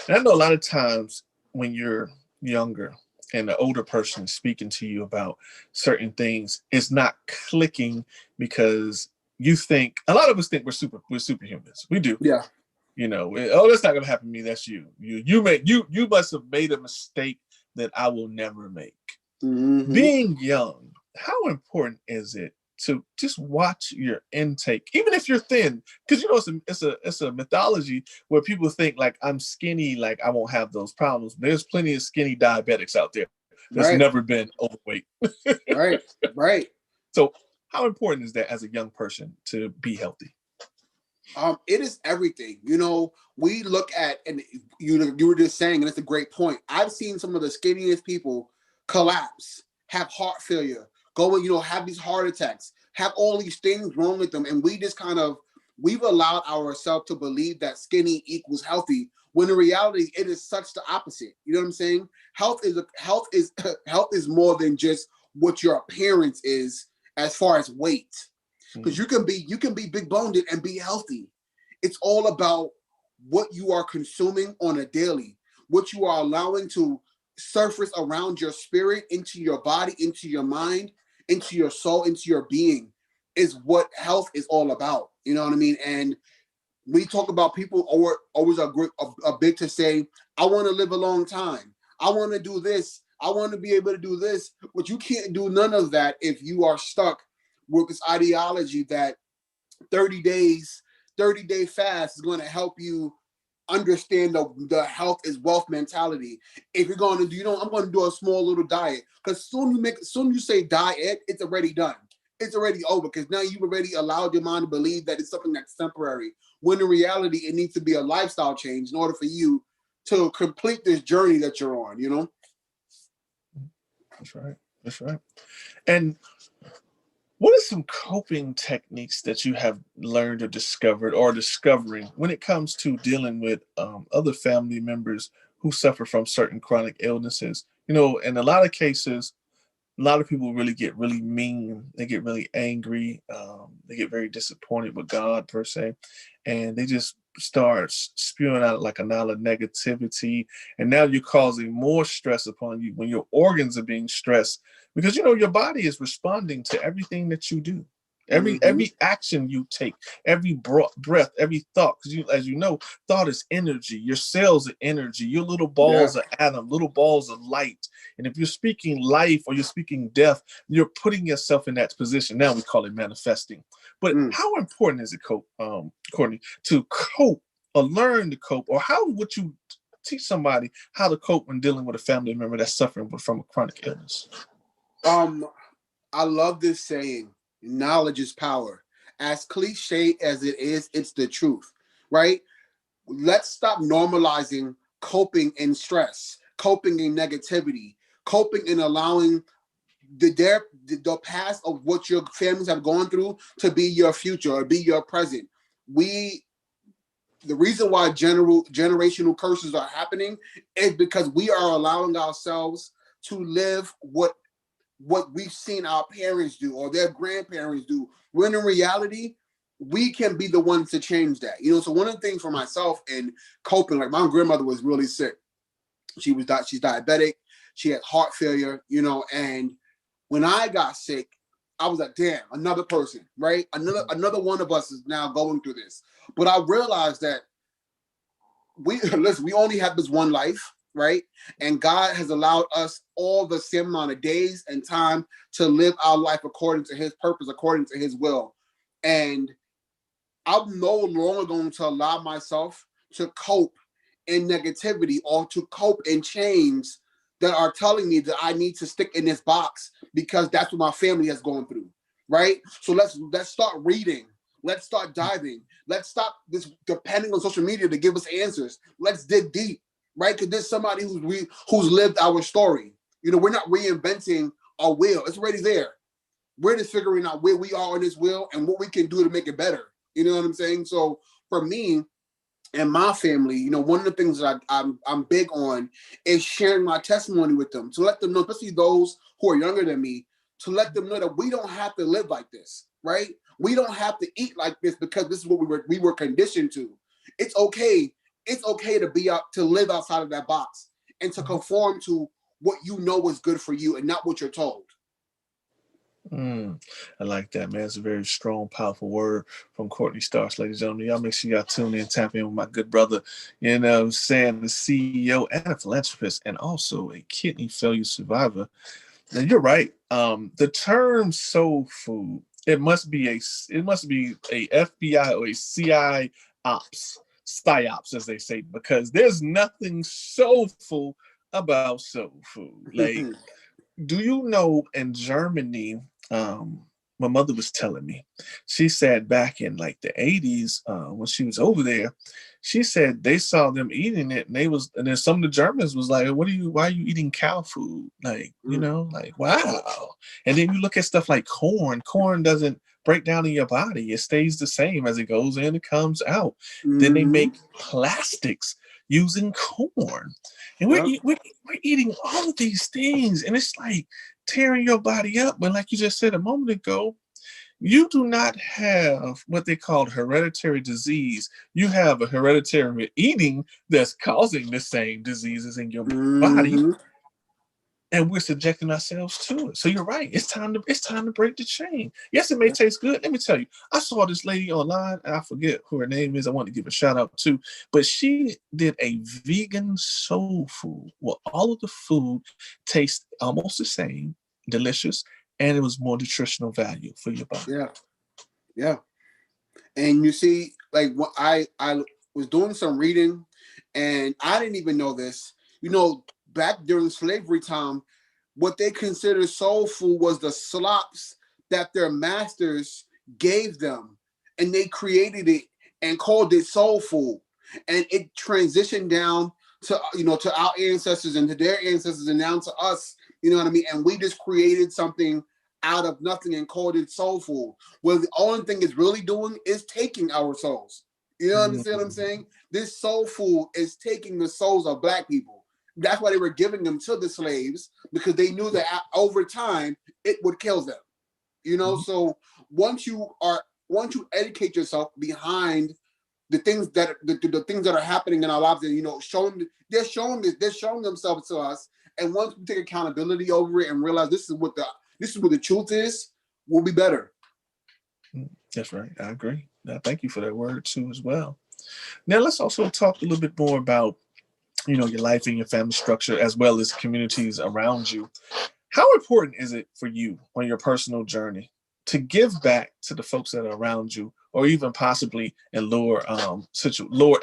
And I know a lot of times when you're younger and an older person is speaking to you about certain things, it's not clicking because you think a lot of us think we're superhumans. We do. Yeah. Oh, that's not gonna happen to me. That's you. You must have made a mistake that I will never make. Mm-hmm. Being young, how important is it to just watch your intake, even if you're thin? Because it's a mythology where people think like I'm skinny, like I won't have those problems. There's plenty of skinny diabetics out there that's Right. never been overweight. Right. So how important is that as a young person to be healthy? It is everything. We look at, and you were just saying, and it's a great point. I've seen some of the skinniest people collapse, have heart failure, have these heart attacks, have all these things wrong with them, and we've allowed ourselves to believe that skinny equals healthy, when in reality it is such the opposite. You know what I'm saying? Health is more than just what your appearance is as far as weight. Because you can be big boned and be healthy. It's all about what you are consuming on a daily, what you are allowing to surface around your spirit, into your body, into your mind, into your soul, into your being, is what health is all about. You know what I mean? And we talk about people always are big to say, I want to live a long time. I want to do this. I want to be able to do this. But you can't do none of that if you are stuck with this ideology that 30-day fast is going to help you understand the health is wealth mentality. If you're going to do, I'm going to do a small little diet, because soon you say diet, it's already done. It's already over, because now you've already allowed your mind to believe that it's something that's temporary, when in reality it needs to be a lifestyle change in order for you to complete this journey that you're on. That's right. And what are some coping techniques that you have learned or discovered or discovering when it comes to dealing with other family members who suffer from certain chronic illnesses? In a lot of cases, a lot of people really get really mean. They get really angry. They get very disappointed with God, per se. And they just start spewing out like a knot of negativity. And now you're causing more stress upon you when your organs are being stressed, because your body is responding to everything that you do. Every action you take, every breath, every thought, because as you know, thought is energy. Your cells are energy. Your little balls are atom, little balls of light. And if you're speaking life or you're speaking death, you're putting yourself in that position. Now we call it manifesting. But how important is it, Courtney, to cope or learn to cope, or how would you teach somebody how to cope when dealing with a family member that's suffering from a chronic illness? I love this saying, knowledge is power. As cliche as it is, it's the truth, right? Let's stop normalizing coping in stress, coping in negativity, coping in allowing the past of what your families have gone through to be your future or be your present. We The reason why generational curses are happening is because we are allowing ourselves to live what we've seen our parents do or their grandparents do. When in reality, we can be the ones to change that. So one of the things for myself in coping, like my grandmother was really sick. She's diabetic. She had heart failure, and when I got sick, I was like, damn, another person, right? Another one of us is now going through this. But I realized that we only have this one life, right? And God has allowed us all the same amount of days and time to live our life according to his purpose, according to his will. And I'm no longer going to allow myself to cope in negativity or to cope in chains that are telling me that I need to stick in this box because that's what my family has gone through, right? So let's start reading. Let's start diving. Let's stop this depending on social media to give us answers. Let's dig deep, right? Because there's somebody who's lived our story. We're not reinventing our wheel. It's already there. We're just figuring out where we are on this wheel and what we can do to make it better. You know what I'm saying? So for me and my family, one of the things that I'm big on is sharing my testimony with them, to let them know, especially those who are younger than me, to let them know that we don't have to live like this, right? We don't have to eat like this because this is what we were conditioned to. It's okay. It's okay to live outside of that box and to conform to what you know is good for you and not what you're told. I like that, man. It's a very strong, powerful word from Courtney Starks, ladies and gentlemen. Y'all make sure y'all tune in, tap in with my good brother, saying the CEO and a philanthropist and also a kidney failure survivor. Now you're right. The term soul food, it must be a FBI or a CI ops, psyops, as they say, because there's nothing soulful about soul food. Like, do you know in Germany, my mother was telling me, she said back in like the 80s, when she was over there, she said they saw them eating it and then some of the Germans was like, why are you eating cow food? Like, like, wow. And then you look at stuff like corn doesn't break down in your body. It stays the same as it goes in, it comes out. Then they make plastics using corn. And we're eating all of these things, and it's like tearing your body up. But like you just said a moment ago, you do not have what they call hereditary disease. You have a hereditary eating that's causing the same diseases in your body, and we're subjecting ourselves to it. So you're right. It's time to break the chain. Yes, it may taste good. Let me tell you, I saw this lady online, and I forget who her name is. I want to give a shout out to, but she did a vegan soul food where all of the food tastes almost the same, delicious, and it was more nutritional value for your body. Yeah. And you see, like what I was doing some reading, and I didn't even know this. Back during slavery time, what they considered soul food was the slops that their masters gave them, and they created it and called it soul food, and it transitioned down to to our ancestors and to their ancestors and down to us. You know what I mean? And we just created something out of nothing and called it soul food. Well, the only thing it's really doing is taking our souls. You know what I'm saying? This soul food is taking the souls of Black people. That's why they were giving them to the slaves, because they knew that over time it would kill them. So once you educate yourself behind the things that the things that are happening in our lives, and they're showing themselves to us. And once we take accountability over it and realize this is what the truth is, we'll be better. That's right. I agree. Now, thank you for that word too, as well. Now let's also talk a little bit more about your life and your family structure, as well as communities around you. How important is it for you on your personal journey to give back to the folks that are around you, or even possibly in lower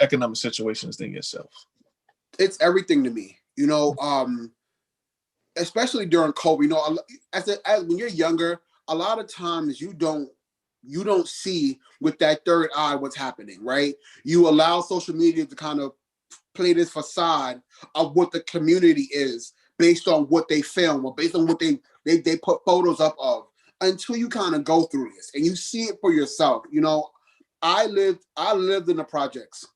economic situations than yourself? It's everything to me. Especially during COVID. As when you're younger, a lot of times you don't you don't see with that third eye what's happening, right? You allow social media to kind of play this facade of what the community is based on what they film or based on what they put photos up of, until you kind of go through this and you see it for yourself. You know, I lived in the projects.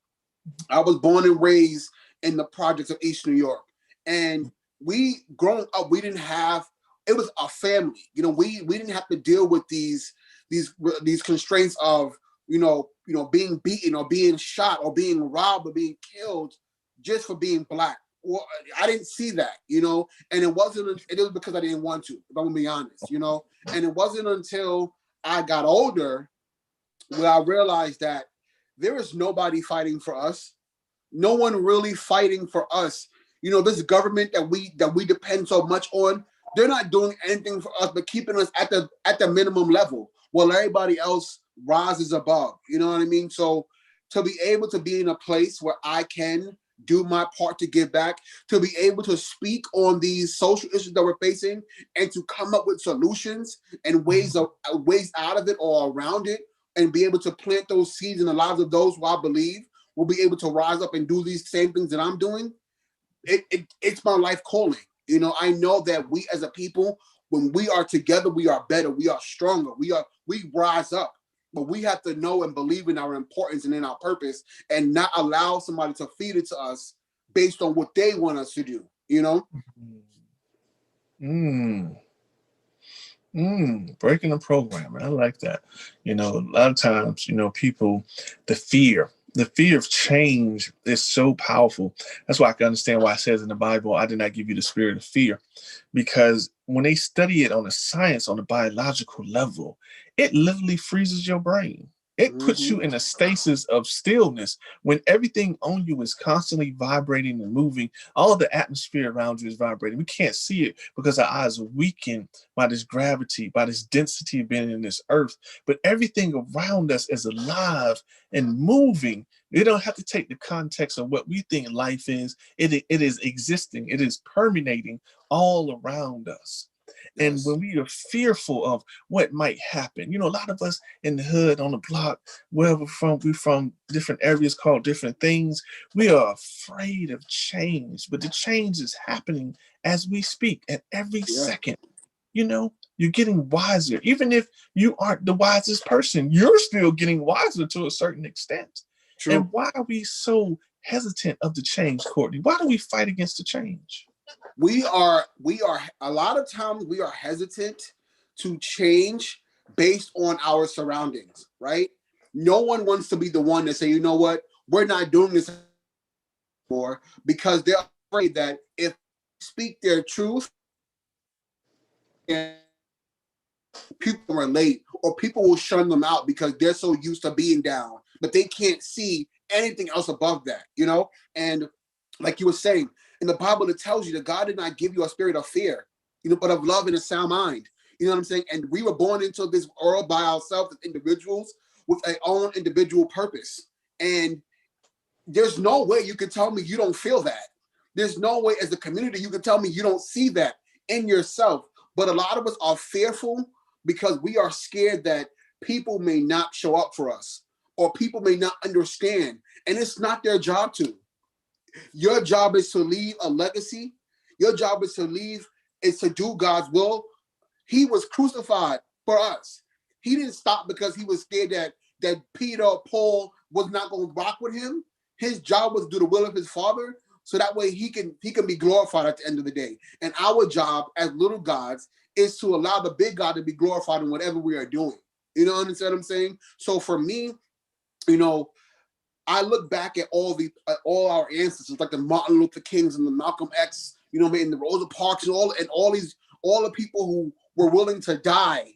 I was born and raised in the projects of East New York. And we growing up, we didn't have, it was a family. You know, we didn't have to deal with these constraints of, being beaten or being shot or being robbed or being killed just for being Black. Well, I didn't see that, and it was because I didn't want to, if I'm gonna be honest, and it wasn't until I got older where I realized that there is nobody fighting for us. No one really fighting for us. This government that we depend so much on, they're not doing anything for us but keeping us at the minimum level while everybody else rises above. You know what I mean? So to be able to be in a place where I can do my part to give back, to be able to speak on these social issues that we're facing and to come up with solutions and ways out of it or around it, and be able to plant those seeds in the lives of those who I believe will be able to rise up and do these same things that I'm doing. It's my life calling. I know that we as a people, when we are together, we are better, we are stronger, we rise up. But we have to know and believe in our importance and in our purpose, and not allow somebody to feed it to us based on what they want us to do, Breaking the program. I like that. A lot of times, people, the fear of change is so powerful. That's why I can understand why it says in the Bible, I did not give you the spirit of fear, because when they study it on a science, on a biological level, it literally freezes your brain. It puts you in a stasis of stillness when everything on you is constantly vibrating and moving. All the atmosphere around you is vibrating. We can't see it because our eyes are weakened by this gravity, by this density of being in this earth. But everything around us is alive and moving. You don't have to take the context of what we think life is. It is existing. It is permeating all around us. And when we are fearful of what might happen, a lot of us in the hood, on the block, wherever we're from different areas called different things, we are afraid of change. But the change is happening as we speak at every second. You're getting wiser. Even if you aren't the wisest person, you're still getting wiser to a certain extent. True. And why are we so hesitant of the change, Courtney? Why do we fight against the change? We are a lot of times we are hesitant to change based on our surroundings, right? No one wants to be the one to say, you know what, we're not doing this anymore, because they're afraid that if they speak their truth, and people relate, or people will shun them out because they're so used to being down, but they can't see anything else above that, And like you were saying, in the Bible, it tells you that God did not give you a spirit of fear, but of love and a sound mind. You know what I'm saying? And we were born into this world by ourselves as individuals with our own individual purpose. And there's no way you can tell me you don't feel that. There's no way as a community you can tell me you don't see that in yourself. But a lot of us are fearful because we are scared that people may not show up for us, or people may not understand. And it's not their job to. Your job is to leave a legacy. Your job is to do God's will. He was crucified for us. He didn't stop because he was scared that Peter or Paul was not going to rock with him. His job was to do the will of his Father, so that way he can be glorified at the end of the day. And our job as little gods is to allow the big God to be glorified in whatever we are doing. You know what I'm saying? So for me, I look back at all our ancestors, like the Martin Luther Kings and the Malcolm X, and the Rosa Parks, and all the people who were willing to die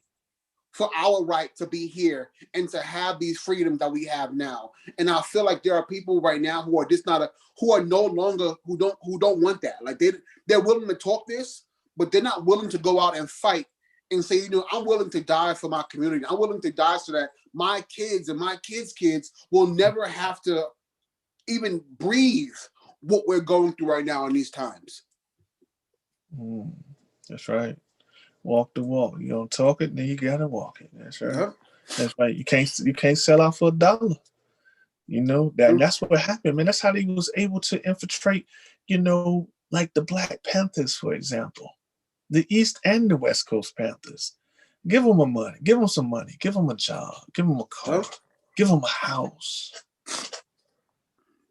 for our right to be here and to have these freedoms that we have now. And I feel like there are people right now who are no longer who don't want that. Like they're willing to talk this, but they're not willing to go out and fight and say, I'm willing to die for my community. I'm willing to die so that my kids and my kids' kids will never have to even breathe what we're going through right now in these times. That's right. Walk the walk. You don't talk it, then you gotta walk it. That's right. That's right. You can't sell out for $1. You know that, and that's what happened, man. That's how they was able to infiltrate. You know, like the Black Panthers, for example, the East and the West Coast Panthers. Give them money. Give them some money. Give them a job. Give them a car. Give them a house.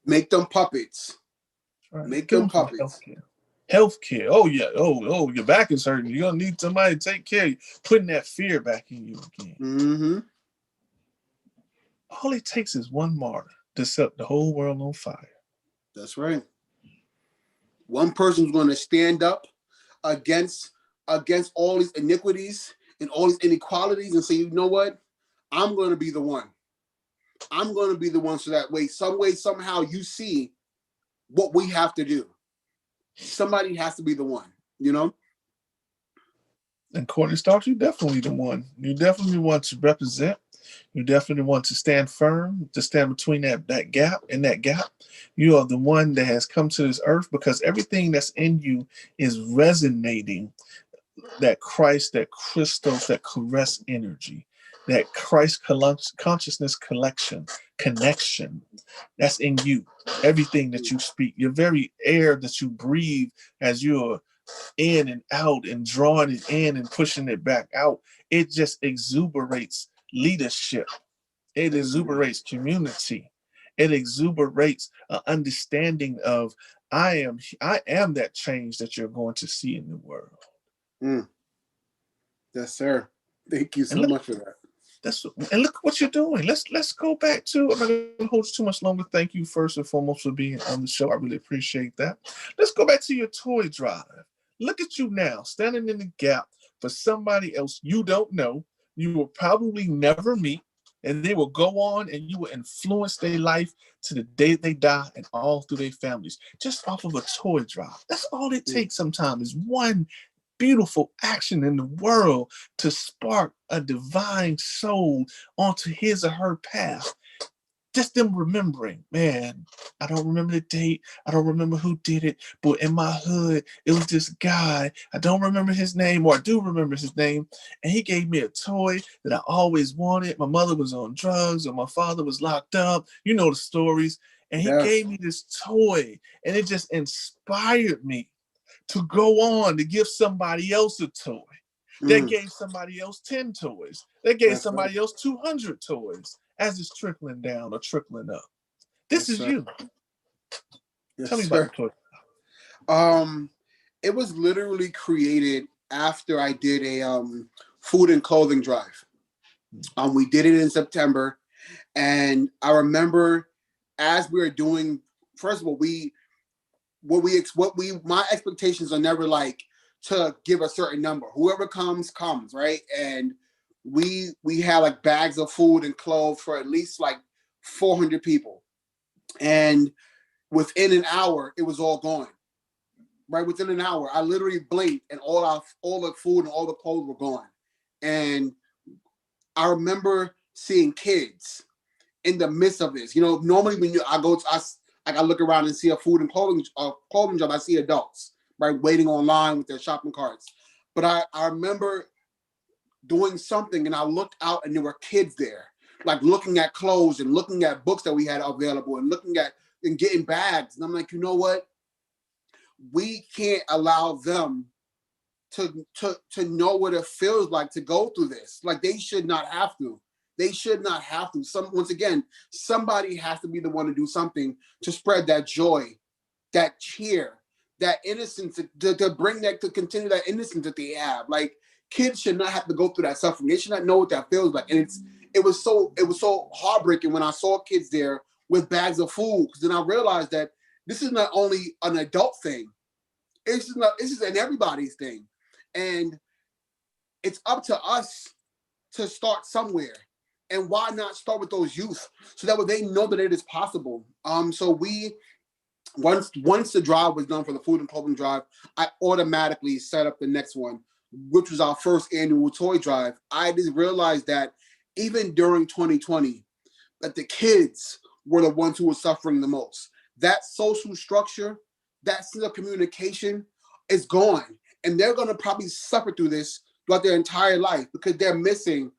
Make them puppets. Right. Make Give them them puppets. Healthcare. Oh yeah. Oh, your back is hurting. You're gonna need somebody to take care of you. Putting that fear back in you again. Mm-hmm. All it takes is one martyr to set the whole world on fire. That's right. One person's going to stand up against all these iniquities and all these inequalities and say, you know what? I'm going to be the one. I'm going to be the one, so that way, somehow you see what we have to do. Somebody has to be the one, you know? And Courtney Starks, you definitely the one. You definitely want to represent. You definitely want to stand firm, to stand between that gap. In that gap, you are the one that has come to this earth because everything that's in you is resonating. That Christ, that crystals, that caress energy, that Christ consciousness connection, that's in you. Everything that you speak, your very air that you breathe as you're in and out and drawing it in and pushing it back out, it just exuberates leadership. It exuberates community. It exuberates an understanding of I am that change that you're going to see in the world. Yes, sir. Thank you so much for that. And look what you're doing. Let's go back to. I'm not going to hold you too much longer. Thank you first and foremost for being on the show. I really appreciate that. Let's go back to your toy drive. Look at you now, standing in the gap for somebody else you don't know, you will probably never meet, and they will go on and you will influence their life to the day they die and all through their families, just off of a toy drive. That's all it takes sometimes, is one beautiful action in the world to spark a divine soul onto his or her path. Just them remembering, man, I don't remember the date. I don't remember who did it, but in my hood, it was this guy. I don't remember his name, or I do remember his name. And he gave me a toy that I always wanted. My mother was on drugs, or my father was locked up. You know the stories. And he gave me this toy, and it just inspired me to go on to give somebody else a toy. That gave somebody else 10 toys. That gave somebody else 200 toys as it's trickling down or trickling up. This is you. Tell me about the toy. It was literally created after I did a food and clothing drive. We did it in September. And I remember as we were doing, first of all, my expectations are never like to give a certain number. Whoever comes, right? And we had like bags of food and clothes for at least like 400 people. And within an hour, it was all gone. Right within an hour, I literally blinked and all the food and all the clothes were gone. And I remember seeing kids in the midst of this. You know, normally when I look around and see a food and clothing job, I see adults, right, waiting online with their shopping carts. But I remember doing something and I looked out and there were kids there, like looking at clothes and looking at books that we had available and looking at and getting bags. And I'm like, you know what? We can't allow them to know what it feels like to go through this. Like they should not have to. They should not have to. Once again, somebody has to be the one to do something to spread that joy, that cheer, that innocence, to bring that, to continue that innocence that they have. Like kids should not have to go through that suffering. They should not know what that feels like. And it was so heartbreaking when I saw kids there with bags of food, because then I realized that this is not only an adult thing. This is an everybody's thing. And it's up to us to start somewhere. And why not start with those youth so that way they know that it is possible. So we, once the drive was done for the food and clothing drive, I automatically set up the next one, which was our first annual toy drive. I just realized that even during 2020, that the kids were the ones who were suffering the most. That social structure, that sense of communication is gone. And they're going to probably suffer through this throughout their entire life because they're missing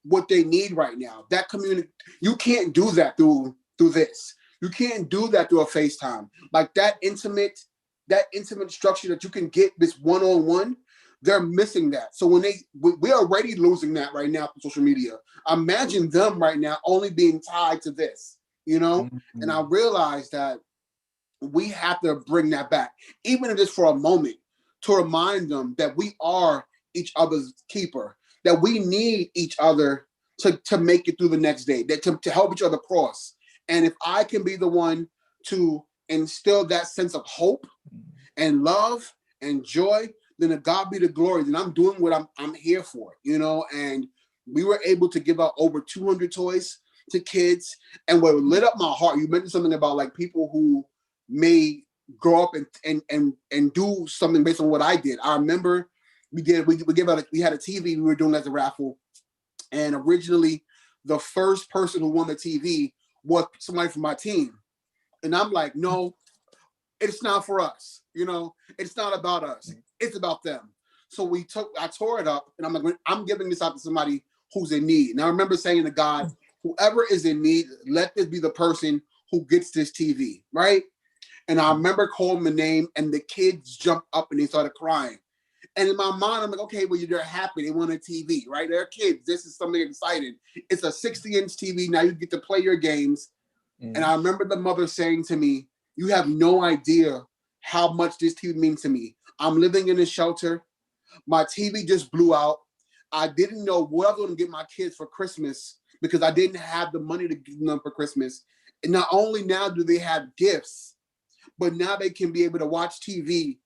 what they need right now. That community, you can't do that through this. You can't do that through a FaceTime. Like that intimate structure that you can get this one-on-one, they're missing that. So when we're already losing that right now for social media. Imagine them right now only being tied to this, you know? Mm-hmm. And I realized that we have to bring that back, even if it's for a moment, to remind them that we are each other's keeper, that we need each other to make it through the next day, that to help each other cross. And if I can be the one to instill that sense of hope and love and joy, then to God be the glory. Then I'm doing what I'm here for, you know. And we were able to give out over 200 toys to kids, and what lit up my heart. You mentioned something about like people who may grow up and do something based on what I did. I remember we had a TV we were doing as a raffle, and originally the first person who won the TV was somebody from my team, and I'm like, no, it's not for us, you know, it's not about us, it's about them. So I tore it up, and I'm like, I'm giving this out to somebody who's in need. And I remember saying to God, whoever is in need, let this be the person who gets this TV, right? And I remember calling the name, and the kids jumped up and they started crying. And in my mind, I'm like, okay, well, they're happy. They want a TV, right? They're kids. This is something exciting. It's a 60-inch TV. Now you get to play your games. Mm. And I remember the mother saying to me, you have no idea how much this TV means to me. I'm living in a shelter. My TV just blew out. I didn't know what I was going to get my kids for Christmas because I didn't have the money to give them for Christmas. And not only now do they have gifts, but now they can be able to watch TV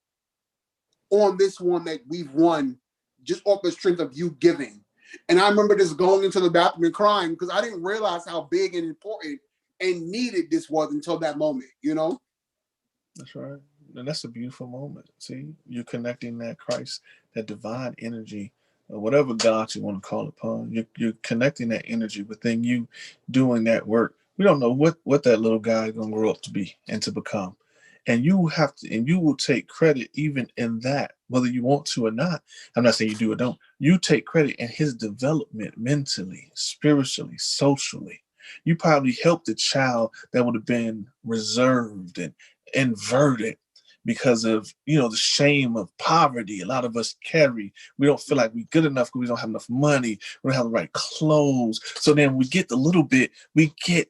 on this one that we've won just off the strength of you giving. And I remember just going into the bathroom and crying because I didn't realize how big and important and needed this was until that moment, you know? That's right. And that's a beautiful moment. See, you're connecting that Christ, that divine energy, whatever God you want to call upon. You're connecting that energy within you, doing that work. We don't know what that little guy is going to grow up to be and to become. And you have to, and you will take credit even in that, whether you want to or not. I'm not saying you do or don't. You take credit in his development mentally, spiritually, socially. You probably helped a child that would have been reserved and inverted because of, the shame of poverty. A lot of us carry. We don't feel like we're good enough because we don't have enough money. We don't have the right clothes. So then we get the little bit,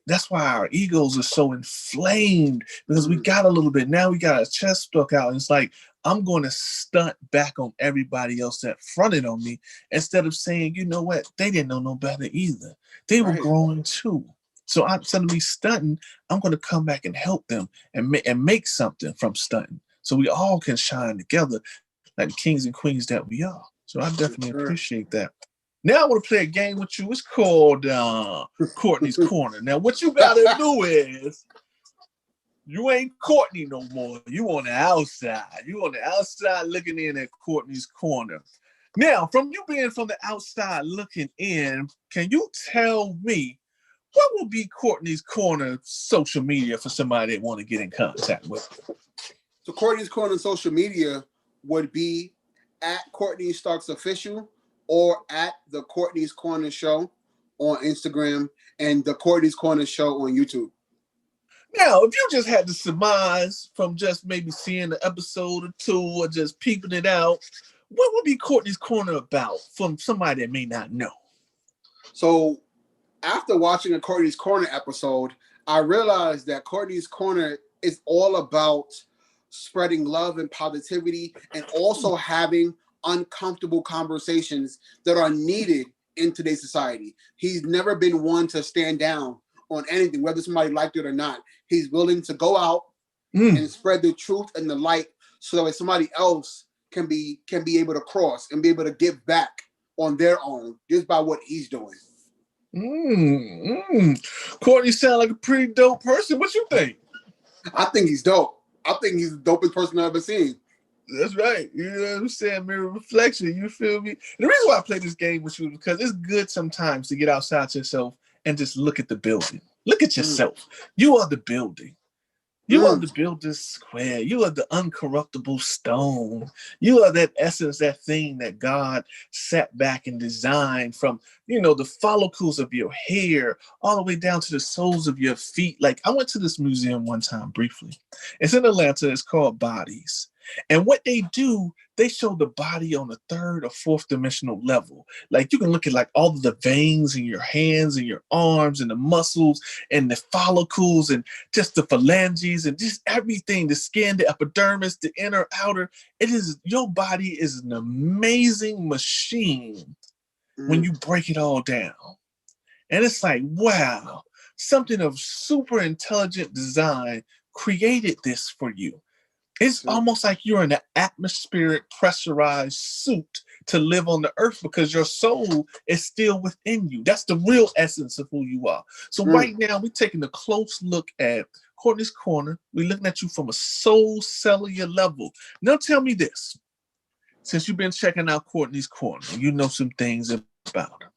that's why our egos are so inflamed, because we got a little bit. Now we got our chest stuck out. And it's like, I'm going to stunt back on everybody else that fronted on me instead of saying, you know what? They didn't know no better either. They were growing too. So instead of me stunting, I'm going to come back and help them and make something from stunting. So we all can shine together like the kings and queens that we are. So I definitely appreciate that. Now I want to play a game with you. It's called Courtney's Corner. Now what you got to do is, you ain't Courtney no more. You on the outside. You on the outside looking in at Courtney's Corner. Now, from you being from the outside looking in, can you tell me what will be Courtney's Corner social media for somebody that want to get in contact with? So Courtney's Corner social media would be at Courtney Starks Official or at the Courtney's Corner Show on Instagram and the Courtney's Corner Show on YouTube. Now, if you just had to surmise from just maybe seeing an episode or two or just peeping it out, what would be Courtney's Corner about from somebody that may not know? So after watching a Courtney's Corner episode, I realized that Courtney's Corner is all about spreading love and positivity and also having uncomfortable conversations that are needed in today's society. He's never been one to stand down on anything, whether somebody liked it or not. He's willing to go out and spread the truth and the light so that somebody else can be able to cross and be able to give back on their own just by what he's doing. Courtney sound like a pretty dope person. What you think? I think he's dope. I think he's the dopest person I've ever seen. That's right. You know what I'm saying? Mirror reflection. You feel me? The reason why I play this game with you is because it's good sometimes to get outside yourself and just look at the building. Look at yourself. You are the building. You are the builder's square. You are the uncorruptible stone. You are that essence, that thing that God sat back and designed from, the follicles of your hair all the way down to the soles of your feet. Like, I went to this museum one time briefly. It's in Atlanta. It's called Bodies. And what they do, they show the body on a third or fourth dimensional level. Like, you can look at like all of the veins in your hands and your arms and the muscles and the follicles and just the phalanges and just everything, the skin, the epidermis, the inner, outer. Your body is an amazing machine when you break it all down. And it's like, wow, something of super intelligent design created this for you. It's almost like you're in an atmospheric pressurized suit to live on the earth because your soul is still within you. That's the real essence of who you are. So right now, we're taking a close look at Courtney's Corner. We're looking at you from a soul cellular level. Now tell me this. Since you've been checking out Courtney's Corner, you know some things about her.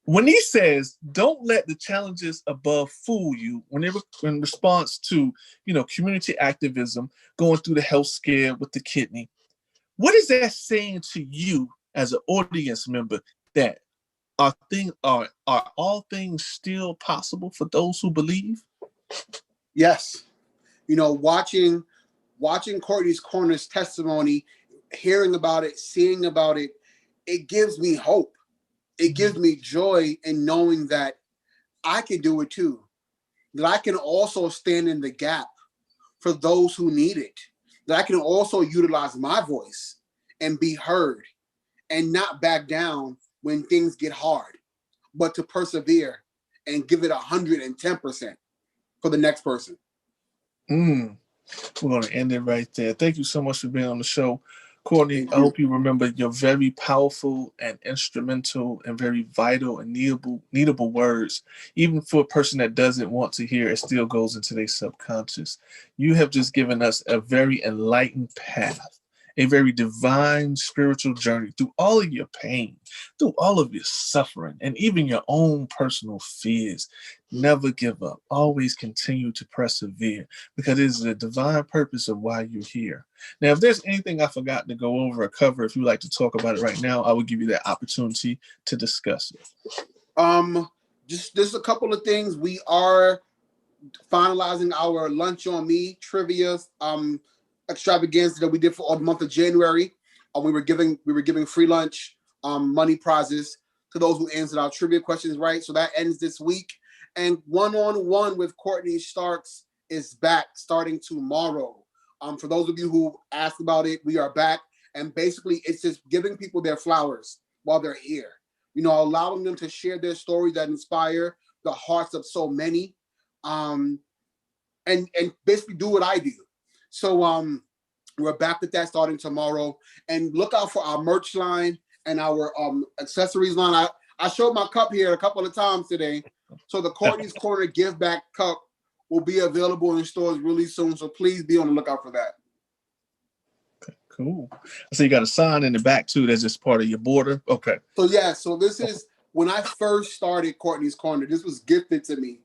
When he says, don't let the challenges above fool you, in response to, community activism, going through the health scare with the kidney, what is that saying to you as an audience member that are all things still possible for those who believe? Yes. Watching Courtney's Corner's testimony, hearing about it, seeing about it, it gives me hope. It gives me joy in knowing that I can do it too. That I can also stand in the gap for those who need it. That I can also utilize my voice and be heard and not back down when things get hard, but to persevere and give it 110% for the next person. We're going to end it right there. Thank you so much for being on the show. Courtney, I hope you remember your very powerful and instrumental and very vital and needable words. Even for a person that doesn't want to hear, it still goes into their subconscious. You have just given us a very enlightened path, a very divine spiritual journey through all of your pain, through all of your suffering, and even your own personal fears. Never give up. Always continue to persevere because it is the divine purpose of why you're here. Now, if there's anything I forgot to go over or cover, if you'd like to talk about it right now, I will give you that opportunity to discuss it. Just a couple of things. We are finalizing our Lunch on Me trivia extravaganza that we did for all the month of January. We were giving free lunch money prizes to those who answered our trivia questions right. So that ends this week. And one-on-one with Courtney Starks is back starting tomorrow. For those of you who asked about it, we are back. And basically, it's just giving people their flowers while they're here. Allowing them to share their stories that inspire the hearts of so many. And basically do what I do. So we're back with that starting tomorrow. And look out for our merch line and our accessories line. I showed my cup here a couple of times today. So the Courtney's Corner Give Back Cup will be available in stores really soon. So please be on the lookout for that. Cool. So you got a sign in the back too. That's just part of your border. Okay. So this is when I first started Courtney's Corner. This was gifted to me,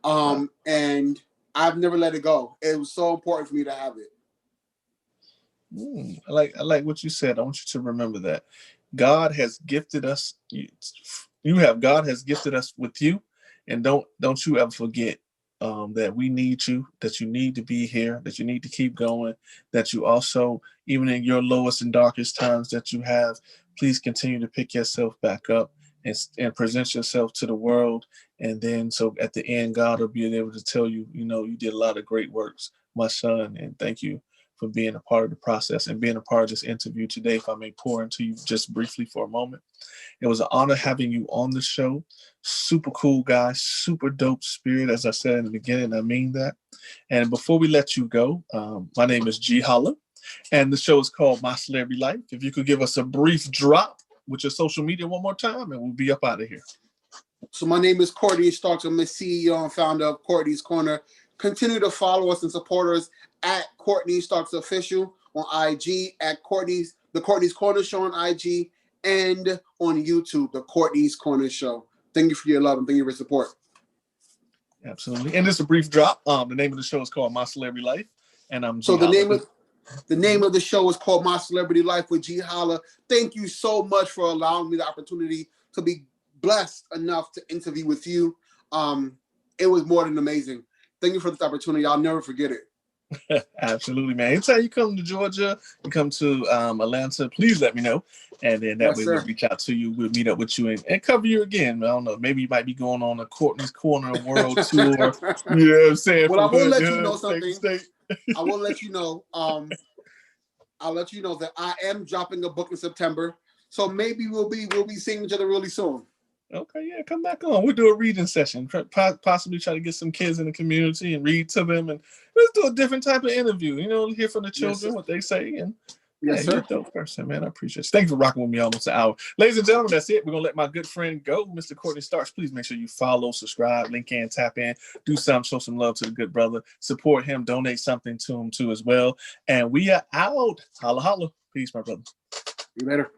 and I've never let it go. It was so important for me to have it. I like what you said. I want you to remember that God has gifted us. God has gifted us with you, and don't you ever forget that we need you, that you need to be here, that you need to keep going, that you also, even in your lowest and darkest times that you have, please continue to pick yourself back up and present yourself to the world. And then so at the end, God will be able to tell you, you did a lot of great works, my son, and thank you for being a part of the process and being a part of this interview today. If I may pour into you just briefly for a moment. It was an honor having you on the show. Super cool guy, super dope spirit, as I said in the beginning. I mean that. And before we let you go, my name is Ge Holla, and the show is called My Celebrity Life. If you could give us a brief drop with your social media one more time, and we'll be up out of here. So my name is Courtney Starks. I'm the CEO and founder of Courtney's Corner. Continue to follow us and support us at Courtney Starks Official on IG, at the Courtney's Corner Show on IG, and on YouTube, the Courtney's Corner Show. Thank you for your love and thank you for your support. Absolutely. And just a brief drop. The name of the show is called My Celebrity Life, and I'm so GeHolla. the name of the show is called My Celebrity Life with GeHolla. Thank you so much for allowing me the opportunity to be blessed enough to interview with you. It was more than amazing. Thank you for this opportunity. I'll never forget it. Absolutely, man. Anytime you come to Georgia, you come to Atlanta, please let me know. And then that way we'll reach out to you. We'll meet up with you and cover you again. I don't know. Maybe you might be going on a Courtney's Corner World Tour. You know what I'm saying? Well, I will let you know something. State. I will let you know. I'll let you know that I am dropping a book in September. So maybe we'll be seeing each other really soon. Okay, yeah, come back on. We'll do a reading session. Possibly try to get some kids in the community and read to them, and let's do a different type of interview. You know, hear from the children what they say. And yes, you're a dope person, man. I appreciate it. Thank you for rocking with me almost an hour, ladies and gentlemen. That's it. We're gonna let my good friend go, Mr. Courtney Starks. Please make sure you follow, subscribe, link in, tap in, do something, show some love to the good brother, support him, donate something to him too as well. And we are out. Holla, holla. Peace, my brother. See you later.